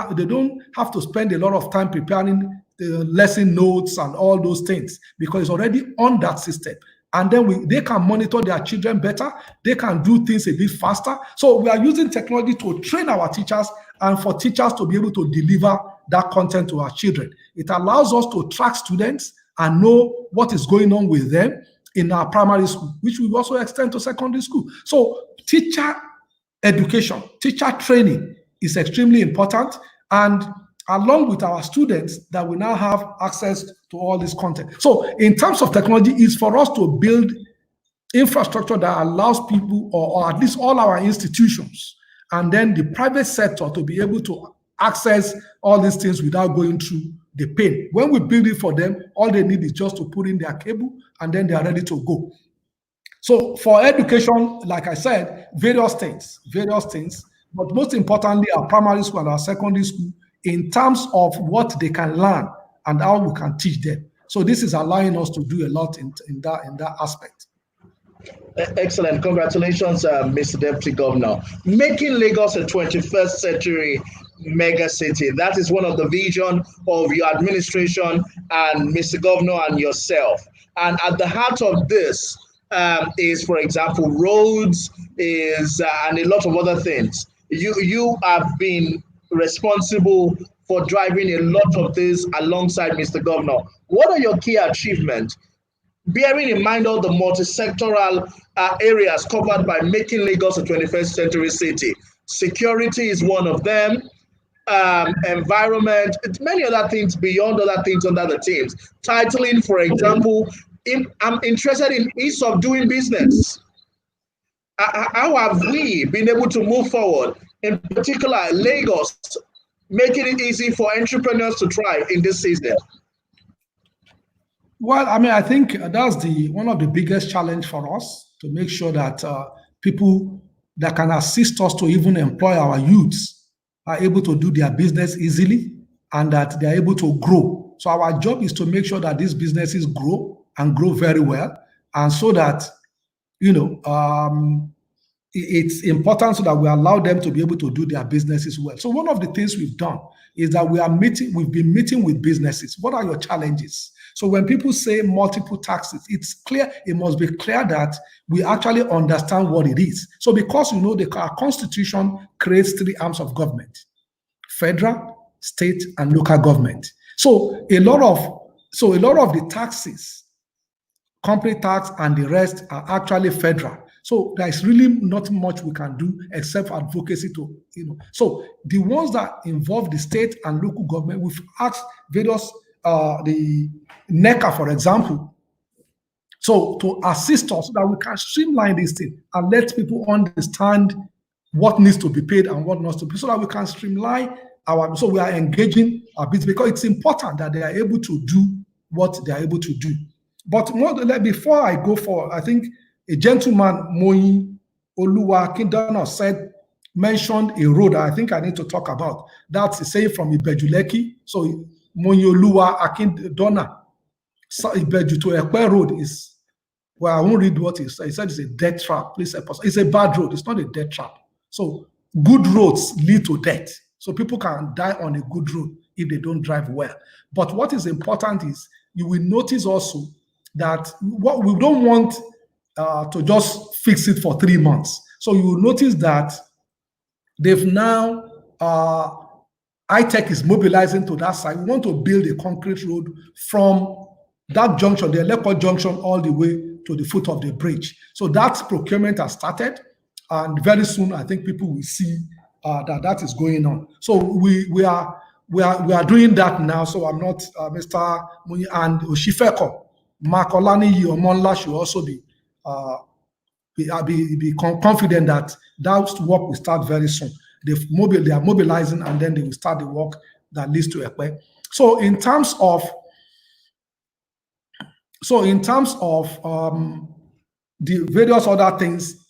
have to spend a lot of time preparing the lesson notes and all those things, because it's already on that system. And then they can monitor their children better. They can do things a bit faster. So we are using technology to train our teachers and for teachers to be able to deliver that content to our children. It allows us to track students and know what is going on with them in our primary school, which we also extend to secondary school. So teacher education, teacher training is extremely important. And along with our students, that we now have access to all this content. So in terms of technology, it's for us to build infrastructure that allows people, or at least all our institutions, and then the private sector to be able to access all these things without going through the pain. When we build it for them, all they need is just to put in their cable and then they are ready to go. So for education, like I said, various things, but most importantly, our primary school and our secondary school, in terms of what they can learn and how we can teach them. So this is allowing us to do a lot in that aspect. Excellent. Congratulations, Mr. Deputy Governor. Making Lagos a 21st century mega city. That is one of the vision of your administration and Mr. Governor and yourself. And at the heart of this is, for example, roads, and a lot of other things. You have been responsible for driving a lot of this alongside Mr. Governor. What are your key achievements, bearing in mind all the multi-sectoral areas covered by making Lagos a 21st century city? Security is one of them, environment, many other things beyond other things under the teams. Titling, for example, I'm interested in ease of doing business. How have we been able to move forward, in particular Lagos, making it easy for entrepreneurs to thrive in this season? Well, I mean, I think that's one of the biggest challenge for us, to make sure that people that can assist us to even employ our youths are able to do their business easily and that they are able to grow. So our job is to make sure that these businesses grow and grow very well, and so that it's important so that we allow them to be able to do their businesses well. So one of the things we've done is that we've been meeting with businesses. What are your challenges? So when people say multiple taxes, it's clear, it must be clear that we actually understand what it is. So because our constitution creates three arms of government: federal, state, and local government. So a lot of the taxes, company tax and the rest, are actually federal. So there's really not much we can do except advocacy to, So the ones that involve the state and local government, we've asked various, the NECA, for example, so to assist us so that we can streamline this thing and let people understand what needs to be paid and what not to be, so that we can streamline so we are engaging our business, because it's important that they are able to do what they are able to do. But before I go forward, I think a gentleman, Moyi Oluwa Kindana, mentioned a road I think I need to talk about. That's a saying from Ibejuleki. So Moyi Oluwa Akindona, Ibeju to Ekpe road is, well, I won't read what he said. He said it's a death trap. Please help us. It's a bad road. It's not a death trap. So good roads lead to death. So people can die on a good road if they don't drive well. But what is important is you will notice also that what we don't want to just fix it for 3 months. So you will notice that they've now, iTech is mobilizing to that side. We want to build a concrete road from that junction, the Elepo junction, all the way to the foot of the bridge. So that procurement has started, and very soon I think people will see that is going on. So we are doing that now. So I'm not Mr. Muni and Oshifeko. Makolani Yomonla should also be confident that that work will start very soon. They are mobilizing, and then they will start the work that leads to Ekpe. So in terms of the various other things,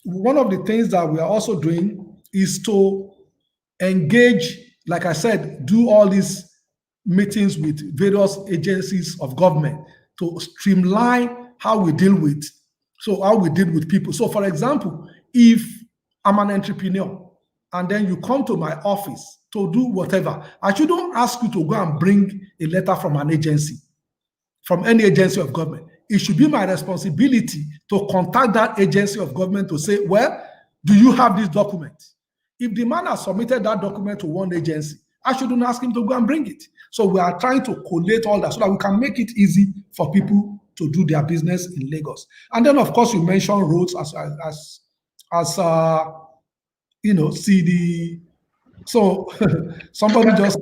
one of the things that we are also doing is to engage, like I said, do all these meetings with various agencies of government to streamline how we deal with people. So for example, if I'm an entrepreneur and then you come to my office to do whatever, I shouldn't ask you to go and bring a letter from an agency, from any agency of government. It should be my responsibility to contact that agency of government to say, well, do you have this document? If the man has submitted that document to one agency, I shouldn't ask him to go and bring it. So we are trying to collate all that so that we can make it easy for people to do their business in Lagos. And then, of course, you mentioned roads CD. So somebody just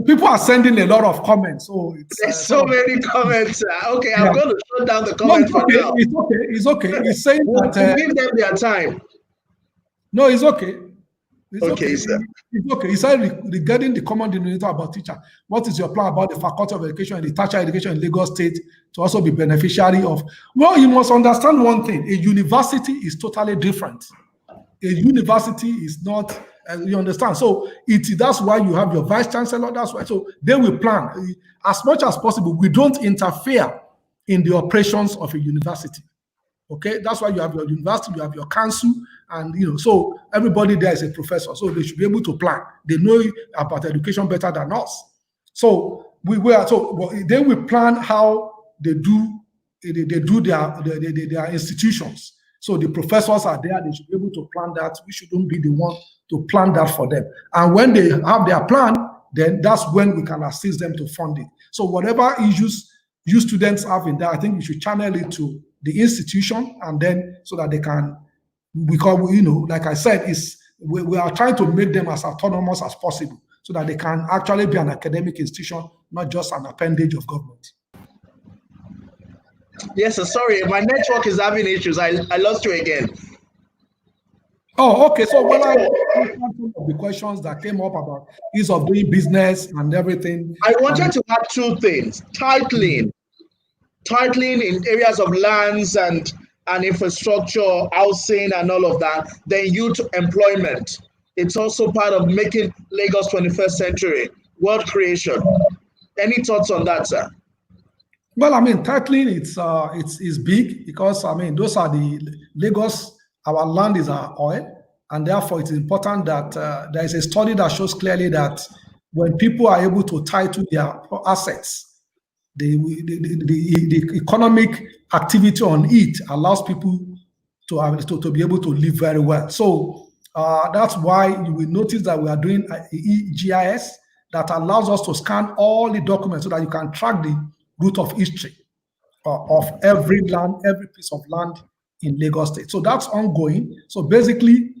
people are sending a lot of comments. So there's so many comments. Okay, I'm going to shut down the comments for now. It's okay. He's saying that give them their time. No, it's okay. Okay, sir. It's okay. He said regarding the common denominator about teacher, what is your plan about the Faculty of Education and the tertiary education in Lagos State to also be beneficiary of? Well, you must understand one thing: a university is totally different. A university is not, you understand? So that's why you have your vice chancellor. That's why. So they will plan as much as possible. We don't interfere in the operations of a university. Okay, that's why you have your university, you have your council, and so everybody there is a professor, so they should be able to plan. They know about education better than us. So they will plan how they do their institutions. So the professors are there, they should be able to plan that. We shouldn't be the one to plan that for them. And when they have their plan, then that's when we can assist them to fund it. So whatever issues you students have in there, I think you should channel it to the institution, and then so that they can, because like I said, we are trying to make them as autonomous as possible so that they can actually be an academic institution, not just an appendage of government. Yes, sir, sorry, my network is having issues. I lost you again. Oh, okay. So the questions that came up about ease of doing business and everything. I wanted to add two things: titling in areas of lands and infrastructure, housing, and all of that. Then youth employment. It's also part of making Lagos 21st century wealth creation. Any thoughts on that, sir? Well, I mean, titling it's big because those are the Lagos. Our land is our oil, and therefore it's important that there is a study that shows clearly that when people are able to title their assets, the economic activity on it allows people to be able to live very well. So that's why you will notice that we are doing GIS that allows us to scan all the documents so that you can track the root of history of every land, every piece of land in Lagos State. So that's ongoing. So basically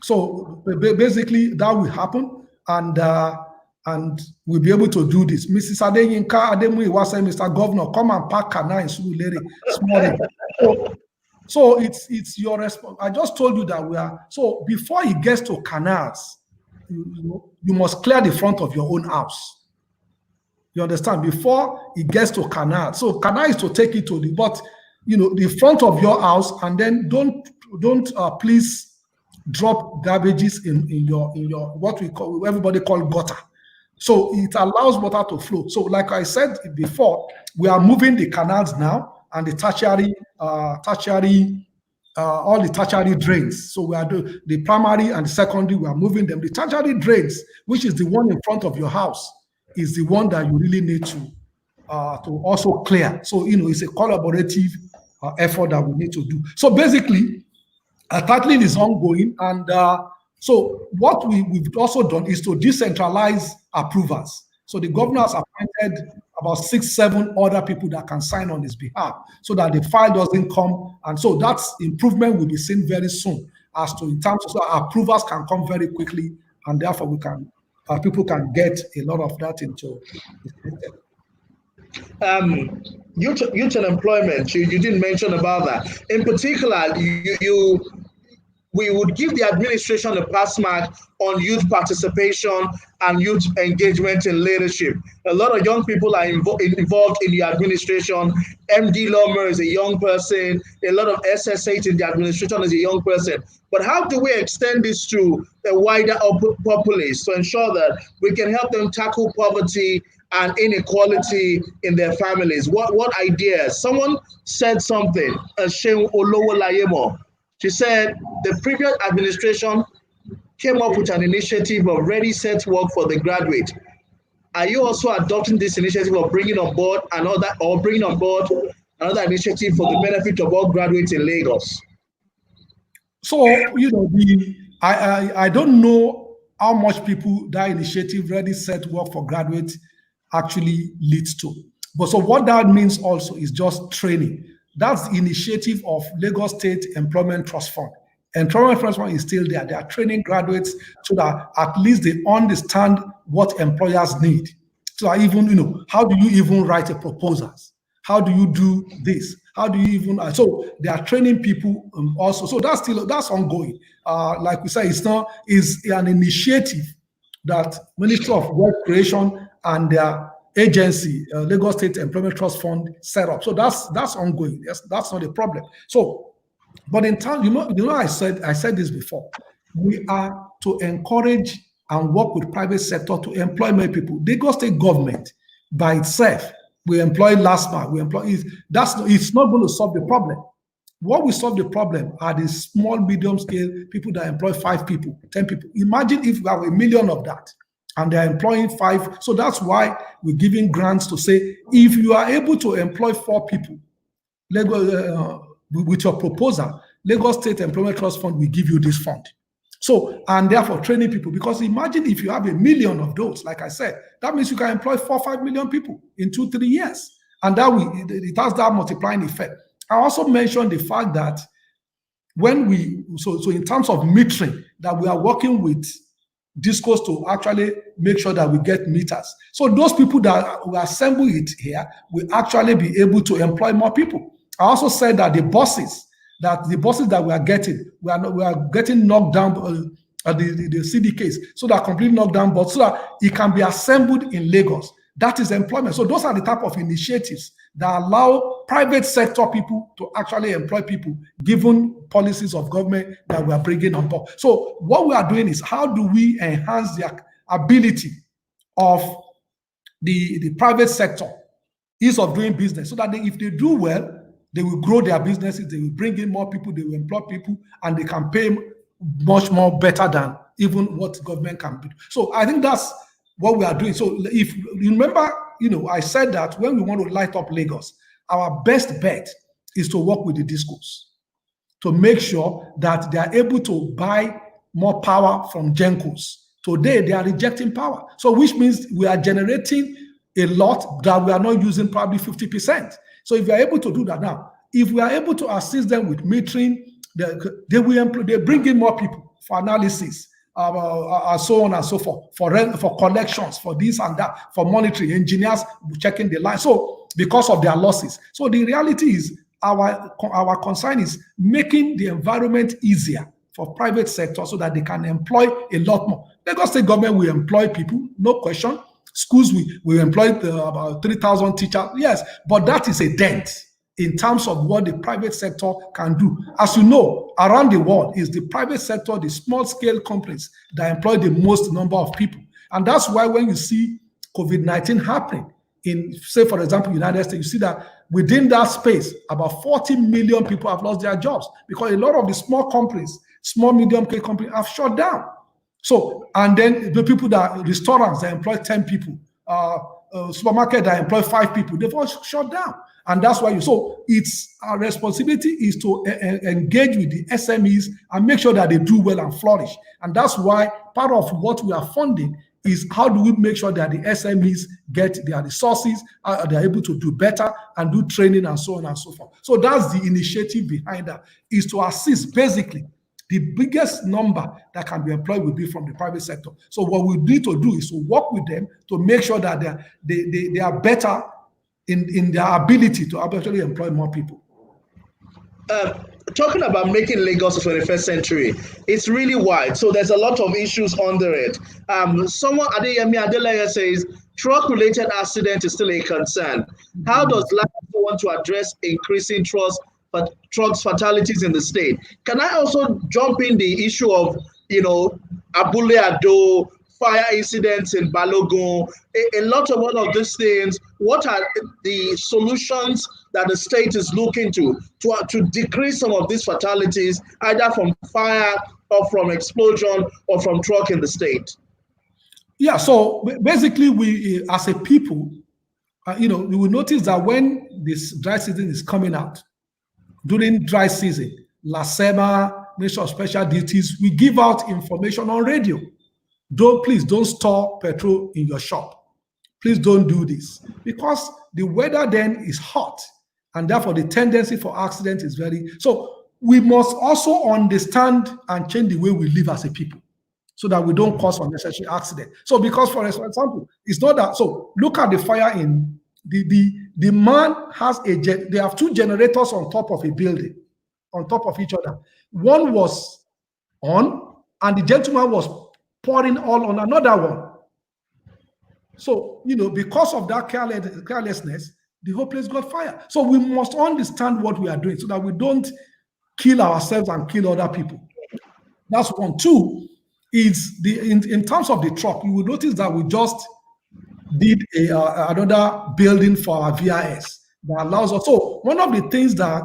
that will happen, and we'll be able to do this. Mrs. Adeyinka Ademui was saying, Mr. Governor, come and park Kana in Surulere small. So it's your response. I just told you that we are. So before it gets to canals, you must clear the front of your own house. You understand? Before it gets to canal. So canal is to take it to the front of your house, and then don't please drop garbages in your what everybody call gutter. So it allows water to flow. So like I said before, we are moving the canals now and the tertiary all the tertiary drains. So we are doing the primary and the secondary, we are moving them. The tertiary drains, which is the one in front of your house, is the one that you really need to also clear. So it's a collaborative effort that we need to do. So basically, tackling is ongoing, and so what we've also done is to decentralize approvals. So the governor has appointed about 6-7 other people that can sign on his behalf, so that the file doesn't come. And so that's improvement will be seen very soon, as to in terms of approvals can come very quickly, and therefore we can people can get a lot of that into the system. Youth and employment, you didn't mention about that. In particular, we would give the administration a pass mark on youth participation and youth engagement in leadership. A lot of young people are involved in the administration. MD Lomer is a young person. A lot of SSH in the administration is a young person. But how do we extend this to a wider populace to ensure that we can help them tackle poverty and inequality in their families? What ideas? Someone said something, Shehu Olowolayemo. She said the previous administration came up with an initiative of ready set work for the graduate. Are you also adopting this initiative of bringing on board another initiative for the benefit of all graduates in Lagos? So I don't know how much people that initiative ready set work for graduates actually leads to. But so what that means also is just training. That's the initiative of Lagos State Employment Trust Fund. Employment Trust Fund is still there. They are training graduates so that at least they understand what employers need. So even, how do you even write a proposal? How do you do this? How do you even, so they are training people also. So that's ongoing. Like we said, it's an initiative that Ministry of Work Creation and their agency, Lagos State Employment Trust Fund, set up. So that's ongoing. That's not a problem. So, but in time, I said this before. We are to encourage and work with private sector to employ more people. Lagos State government by itself, we employ last month. We employ it's not going to solve the problem. What will solve the problem are the small, medium scale people that employ 5 people, 10 people. Imagine if we have 1 million of that, and they're employing 5. So that's why we're giving grants to say, if you are able to employ 4 people, with your proposal, Lagos State Employment Trust Fund will give you this fund. So, and therefore training people, because imagine if you have 1 million of those, like I said, that means you can employ 4 or 5 million people in 2-3 years. And it has that multiplying effect. I also mentioned the fact that when so in terms of metering, that we are working with Discos to actually make sure that we get meters. So those people that will assemble it here will actually be able to employ more people. I also said that the buses that we are getting, we are getting knocked down the CDKs, so that completely knocked down, but so that it can be assembled in Lagos. That is employment. So those are the type of initiatives that allow private sector people to actually employ people, given policies of government that we are bringing on board. So what we are doing is, how do we enhance the ability of the private sector, ease of doing business, so that if they do well, they will grow their businesses, they will bring in more people, they will employ people, and they can pay much more better than even what government can do. So I think that's what we are doing. So if you remember I said that when we want to light up Lagos, our best bet is to work with the discos to make sure that they are able to buy more power from Gencos. Today, they are rejecting power. So which means we are generating a lot that we are not using, probably 50%. So if we are able to do that now, if we are able to assist them with metering, they bring in more people for analysis, so on and so forth, for collections, for this and that, for monitoring, engineers checking the line. So because of their losses. So the reality is our concern is making the environment easier for private sector so that they can employ a lot more. Lagos State government will employ people, no question. Schools, we employ about 3,000 teachers, yes, but that is a dent in terms of what the private sector can do. As you know, around the world is the private sector, the small-scale companies that employ the most number of people. And that's why when you see COVID-19 happening in, say, for example, United States, you see that within that space, about 40 million people have lost their jobs because a lot of the small companies, small, medium-scale companies have shut down. So, and then the people restaurants that employ 10 people, supermarket that employ 5 people, they've all shut down. And that's why so it's our responsibility is to engage with the SMEs and make sure that they do well and flourish. And that's why part of what we are funding is how do we make sure that the SMEs get their resources, they're able to do better and do training and so on and so forth. So that's the initiative behind that, is to assist basically. The biggest number that can be employed will be from the private sector. So what we need to do is to work with them to make sure that they are better in their ability to actually employ more people. Talking about making Lagos the 21st century, it's really wide. So there's a lot of issues under it. Someone, Adeyemi Adeleye, says truck-related accident is still a concern. How does LASSO want to address increasing trucks fatalities in the state? Can I also jump in the issue of, Abule Ado, fire incidents in Balogun, a lot of all of these things? What are the solutions that the state is looking to decrease some of these fatalities, either from fire or from explosion or from truck in the state? Yeah, so basically we, as a people, we will notice that when this dry season is coming out, during dry season, LASEMA, Ministry of Special Duties, we give out information on radio. Please don't store petrol in your shop. Please don't do this, because the weather then is hot, and therefore the tendency for accident is so we must also understand and change the way we live as a people so that we don't cause unnecessary accident. So because, for example, it's not that, so look at the fire in the man has they have 2 generators on top of a building, on top of each other. One was on, and the gentleman was pouring oil on another one. So, because of that carelessness, the whole place got fire. So we must understand what we are doing so that we don't kill ourselves and kill other people. That's one. 2 is in terms of the truck, you will notice that we just did another building for our VIS that allows us. So one of the things that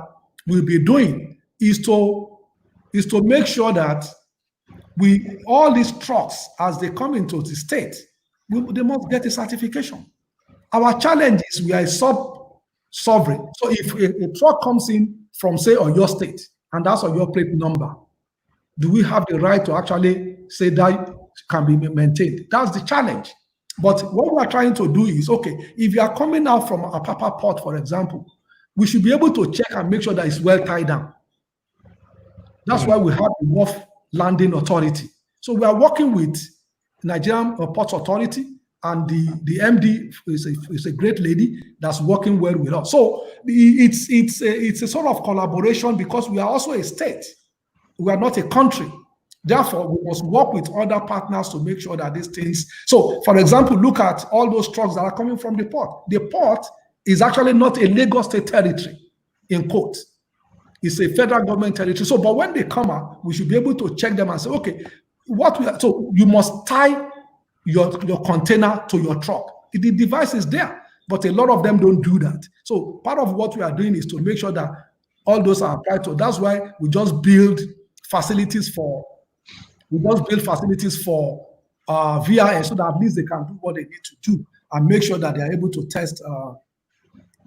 we'll be doing is to make sure that all these trucks, as they come into the state, they must get a certification. Our challenge is we are sub-sovereign. So if a truck comes in from, say, Oyo State, and that's your plate number, do we have the right to actually say that can be maintained? That's the challenge. But what we are trying to do is, okay, if you are coming out from a Apapa port, for example, we should be able to check and make sure that it's well tied down. That's why we have the Wharf Landing Authority. So we are working with Nigerian Ports Authority, and the MD is a great lady that's working well with us. So it's a sort of collaboration, because we are also a state. We are not a country. Therefore, we must work with other partners to make sure that these things. So, for example, look at all those trucks that are coming from the port. The port is actually not a Lagos State territory, in quote. It's a federal government territory. So, but when they come out, we should be able to check them and say, okay, so you must tie your container to your truck. The device is there, but a lot of them don't do that. So part of what we are doing is to make sure that all those are applied to. That's why we just build facilities for VIS, so that at least they can do what they need to do. and make sure that they are able to test.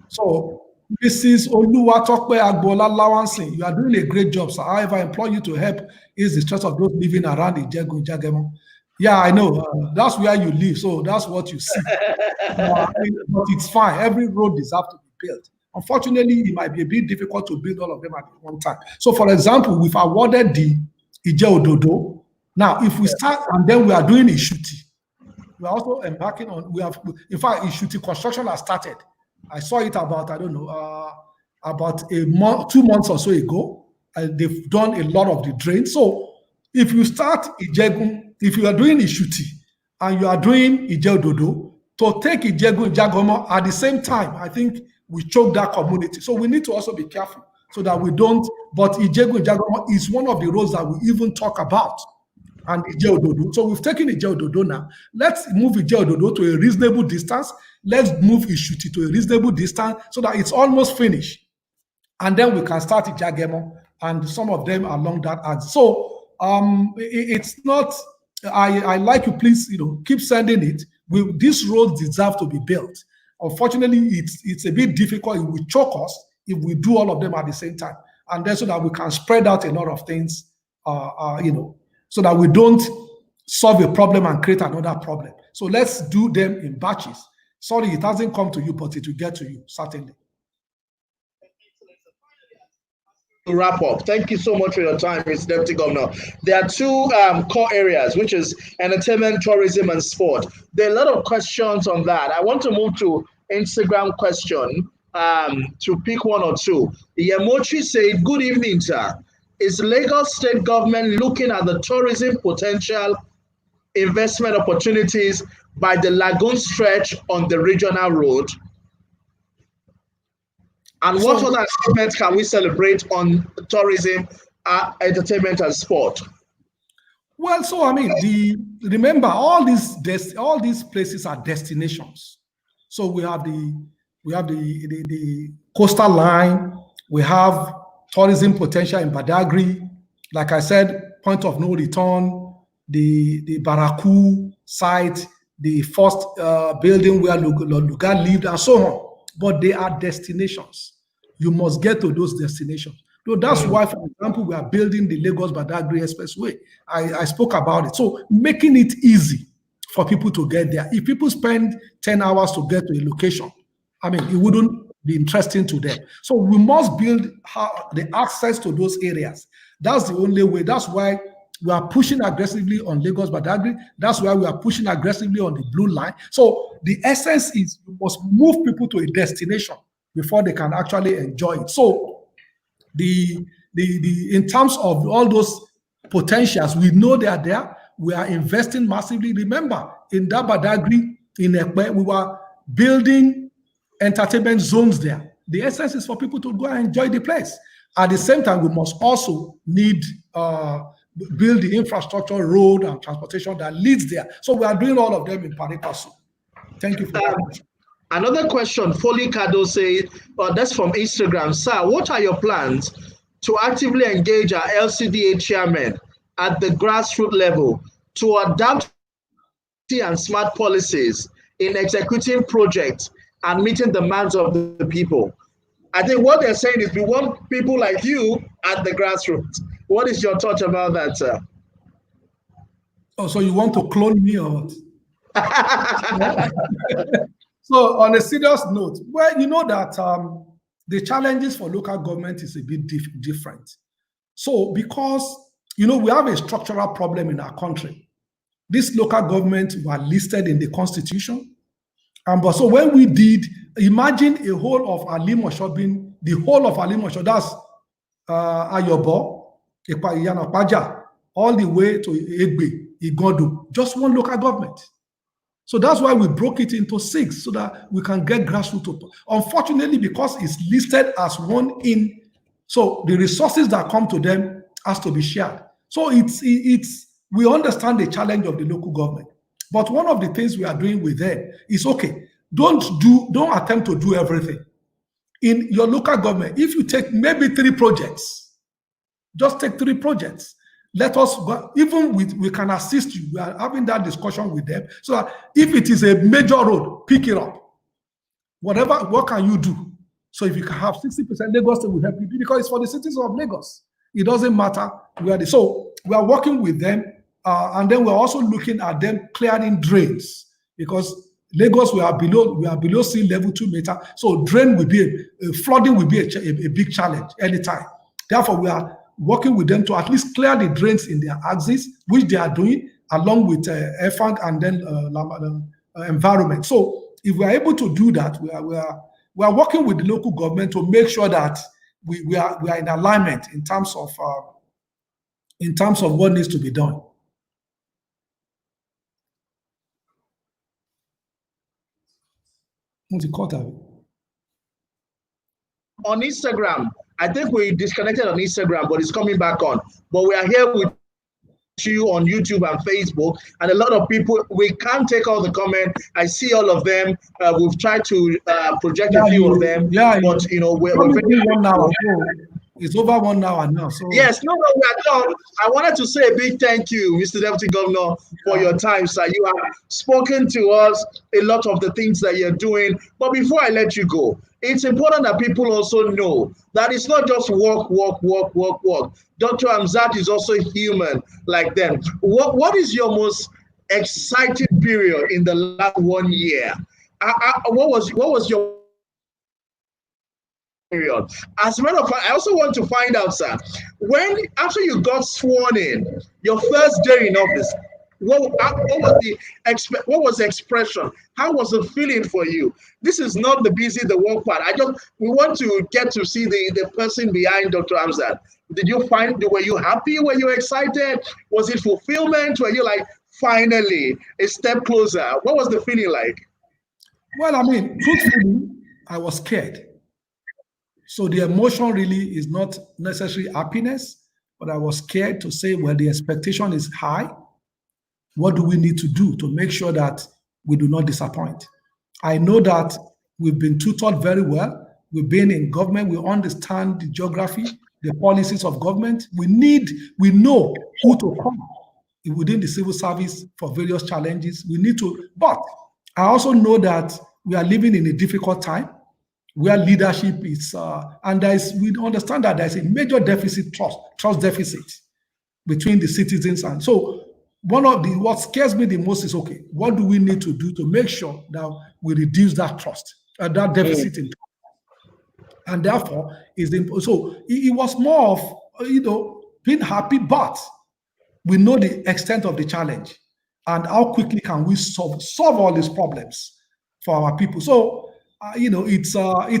So, Mrs. Oluwatope Agbola Lawansin, you are doing a great job, sir. However, I implore you to help ease the stress of those living around Ijegun Jagemo. Yeah, I know. That's where you live, so that's what you see. But it's fine. Every road deserves to be built. Unfortunately, it might be a bit difficult to build all of them at one time. So, for example, we've awarded the Ije-Ododo. Now, if we start and then we are doing Ishuti, we are also embarking on, in fact, Ishuti construction has started. I saw it about, I don't know, about 2 months or so ago. They've done a lot of the drains. So if you start Ijegun, if you are doing Ishuti and you are doing Ije-Ododo, to take Ijegun Jagomo at the same time, I think we choke that community. So we need to also be careful so that we don't. But Ijegun Jagomo is one of the roads that we even talk about. And Ije-Ododo. So we've taken Ije-Ododo now. Let's move Ije-Ododo to a reasonable distance. Let's move Ishuti to a reasonable distance so that it's almost finished. And then we can start Ijagemo and some of them along that axis. So it's not, I like you, please, keep sending it. These roads deserve to be built. Unfortunately, it's a bit difficult. It will choke us if we do all of them at the same time. And then so that we can spread out a lot of things, so that we don't solve a problem and create another problem. So let's do them in batches. Sorry, it hasn't come to you, but it will get to you, certainly. To wrap up, thank you so much for your time, Mr. Deputy Governor. There are two core areas, which is entertainment, tourism, and sport. There are a lot of questions on that. I want to move to Instagram question to pick one or two. Yemochi said, good evening, sir. Is Lagos state government looking at the tourism potential investment opportunities by the lagoon stretch on the regional road? And what other achievements can we celebrate on tourism, entertainment, and sport? Well, so I mean, remember all these places are destinations. So we have the coastal line, we have tourism potential in Badagry, like I said, point of no return, the Baraku site, the first building where Luga lived, and so on. But they are destinations. You must get to those destinations. So that's why, for example, we are building the Lagos-Badagry Expressway. I spoke about it. So making it easy for people to get there. If people spend 10 hours to get to a location, I mean, it wouldn't be interesting to them. So we must build the access to those areas. That's the only way. That's why we are pushing aggressively on Lagos-Badagry. That's why we are pushing aggressively on the Blue Line. So the essence is you must move people to a destination before they can actually enjoy it. So in terms of all those potentials, we know they are there. We are investing massively. Remember, in that Badagry, in Ekpe, we were building entertainment zones there. The essence is for people to go and enjoy the place. At the same time, we must also need build the infrastructure, road and transportation that leads there. So we are doing all of them in pari passu. Thank you for that. Another question, Foley Kado says, that's from Instagram. Sir, what are your plans to actively engage our LCDA chairman at the grassroots level to adapt and smart policies in executing projects and meeting the demands of the people? I think what they're saying is we want people like you at the grassroots. What is your thought about that, sir? Oh, so you want to clone me or what? So on a serious note, well, you know that the challenges for local government is a bit different. So because, we have a structural problem in our country. This local government were listed in the constitution. But so when we did, imagine a whole of Alimosho being, the whole of Alimosho, that's Ayobo, Iyanapaja, all the way to Egbe, Igodo, just one local government. So that's why we broke it into 6 so that we can get grassroots. Unfortunately, because it's listed as one in, so the resources that come to them has to be shared. So we understand the challenge of the local government. But one of the things we are doing with them is, okay, don't attempt to do everything. In your local government, if you take maybe 3 projects, just take 3 projects. let us, even we can assist you. We are having that discussion with them. So that if it is a major road, pick it up. What can you do? So if you can have 60%, Lagos will help you do, because it's for the citizens of Lagos. It doesn't matter where so we are working with them, and then we're also looking at them clearing drains, because Lagos we are below sea level 2 meters. So flooding will be a big challenge anytime. Therefore, we are working with them to at least clear the drains in their axis, which they are doing along with EFANG and then environment. So if we are able to do that, we are working with the local government to make sure that we are in alignment in terms of what needs to be done. What's it called? On Instagram, I think we disconnected on Instagram, but it's coming back on. But we are here with you on YouTube and Facebook, and a lot of people, we can't take all the comments. I see all of them. We've tried to project a few of them, but we're very now. It's over 1 hour now. So yes, no, we are done. I wanted to say a big thank you, Mr. Deputy Governor, for your time, sir. You have spoken to us a lot of the things that you're doing. But before I let you go, it's important that people also know that it's not just work. Dr. Hamzat is also human like them. What is your most exciting period in the last 1 year? What was your period? As a matter of fact, I also want to find out, sir, when after you got sworn in, your first day in office, what was the expression? How was the feeling for you? This is not the busy, the work part. We want to get to see the person behind Dr. Hamzat. Were you happy? Were you excited? Was it fulfillment? Were you like, finally, a step closer? What was the feeling like? Well, I mean, truthfully, I was scared. So the emotion really is not necessarily happiness, but I was scared to say, well, the expectation is high. What do we need to do to make sure that we do not disappoint? I know that we've been tutored very well. We've been in government. We understand the geography, the policies of government. We know who to call within the civil service for various challenges. But I also know that we are living in a difficult time where leadership is, and we understand that there's a major trust deficit between the citizens. And so what scares me the most is, okay, what do we need to do to make sure that we reduce that trust, that deficit in trust? And therefore, so it was more of, being happy, but we know the extent of the challenge and how quickly can we solve all these problems for our people. So, it's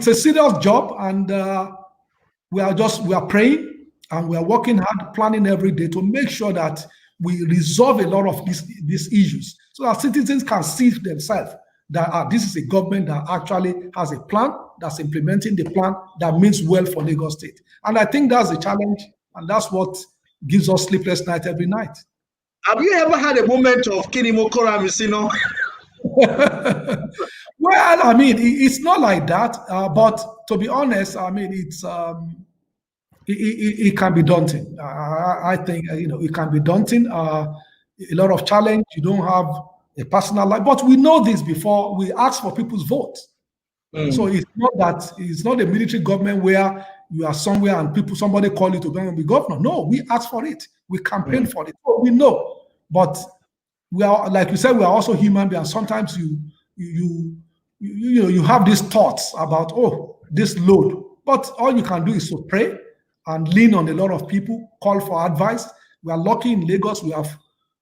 a serious job, and we are praying and we are working hard, planning every day to make sure that we resolve a lot of these issues, so that citizens can see themselves that this is a government that actually has a plan, that's implementing the plan, that means well for Lagos State. And I think that's the challenge, and that's what gives us sleepless night every night. Have you ever had a moment of Kinimokora Misino? Well, I mean, it's not like that, but to be honest, I mean, it can be daunting. I think, it can be daunting. A lot of challenge. You don't have a personal life, but we know this before we ask for people's vote. So it's not a military government where you are somewhere and somebody call you to go and be governor. No, we ask for it. We campaign for it. So we know, but we are, like you said, we are also human beings. Sometimes you have these thoughts about, this load, but all you can do is to pray and lean on a lot of people, call for advice. We are lucky in Lagos. We have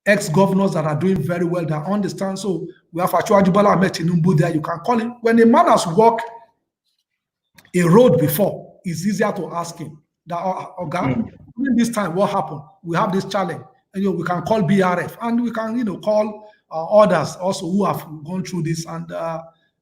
ex-governors that are doing very well, that understand. So we have Achuajubala Ahmed Tinubu there. You can call him. When a man has walked a road before, it's easier to ask him that, during this time, what happened? We have this challenge. And we can call BRF, and we can call others also who have gone through this. And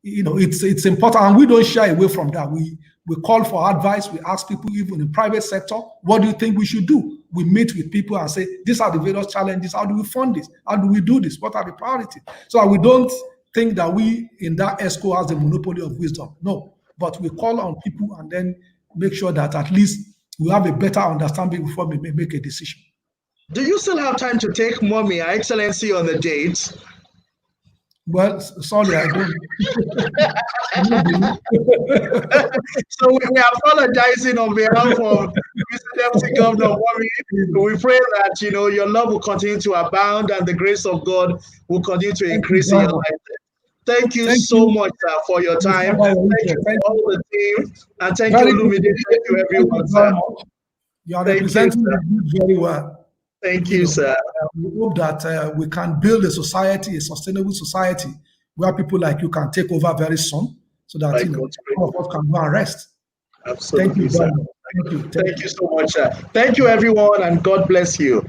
it's important, and we don't shy away from that. We call for advice. We ask people, even in private sector, what do you think we should do? We meet with people and say, these are the various challenges. How do we fund this? How do we do this? What are the priorities? So we don't think that we in that ESCO has the monopoly of wisdom. No, but we call on people and then make sure that at least we have a better understanding before we make a decision. Do you still have time to take Mommy, Her Excellency, on the dates? Well, sorry, I don't. So we are apologizing on behalf of Mr. Deputy Governor Mommy. We pray that your love will continue to abound and the grace of God will continue to Thank you increase in very your much. life. Thank you Thank so you, much for your Mr. time. Dayo. Thank you Thank to you. all the team. And thank you, Very good. Olumide. Thank you, Thank you everyone, very sir. much. You are Thank you, representing sir. the youth very well. Thank You you, know, sir. we hope that we can build a society, a sustainable society, where people like you can take over very soon, so that By God's grace. all of us can go and rest. Thank you Absolutely, sir. very much. Thank you. Thank Thank you. you so much, sir. Thank you, everyone, and God bless you.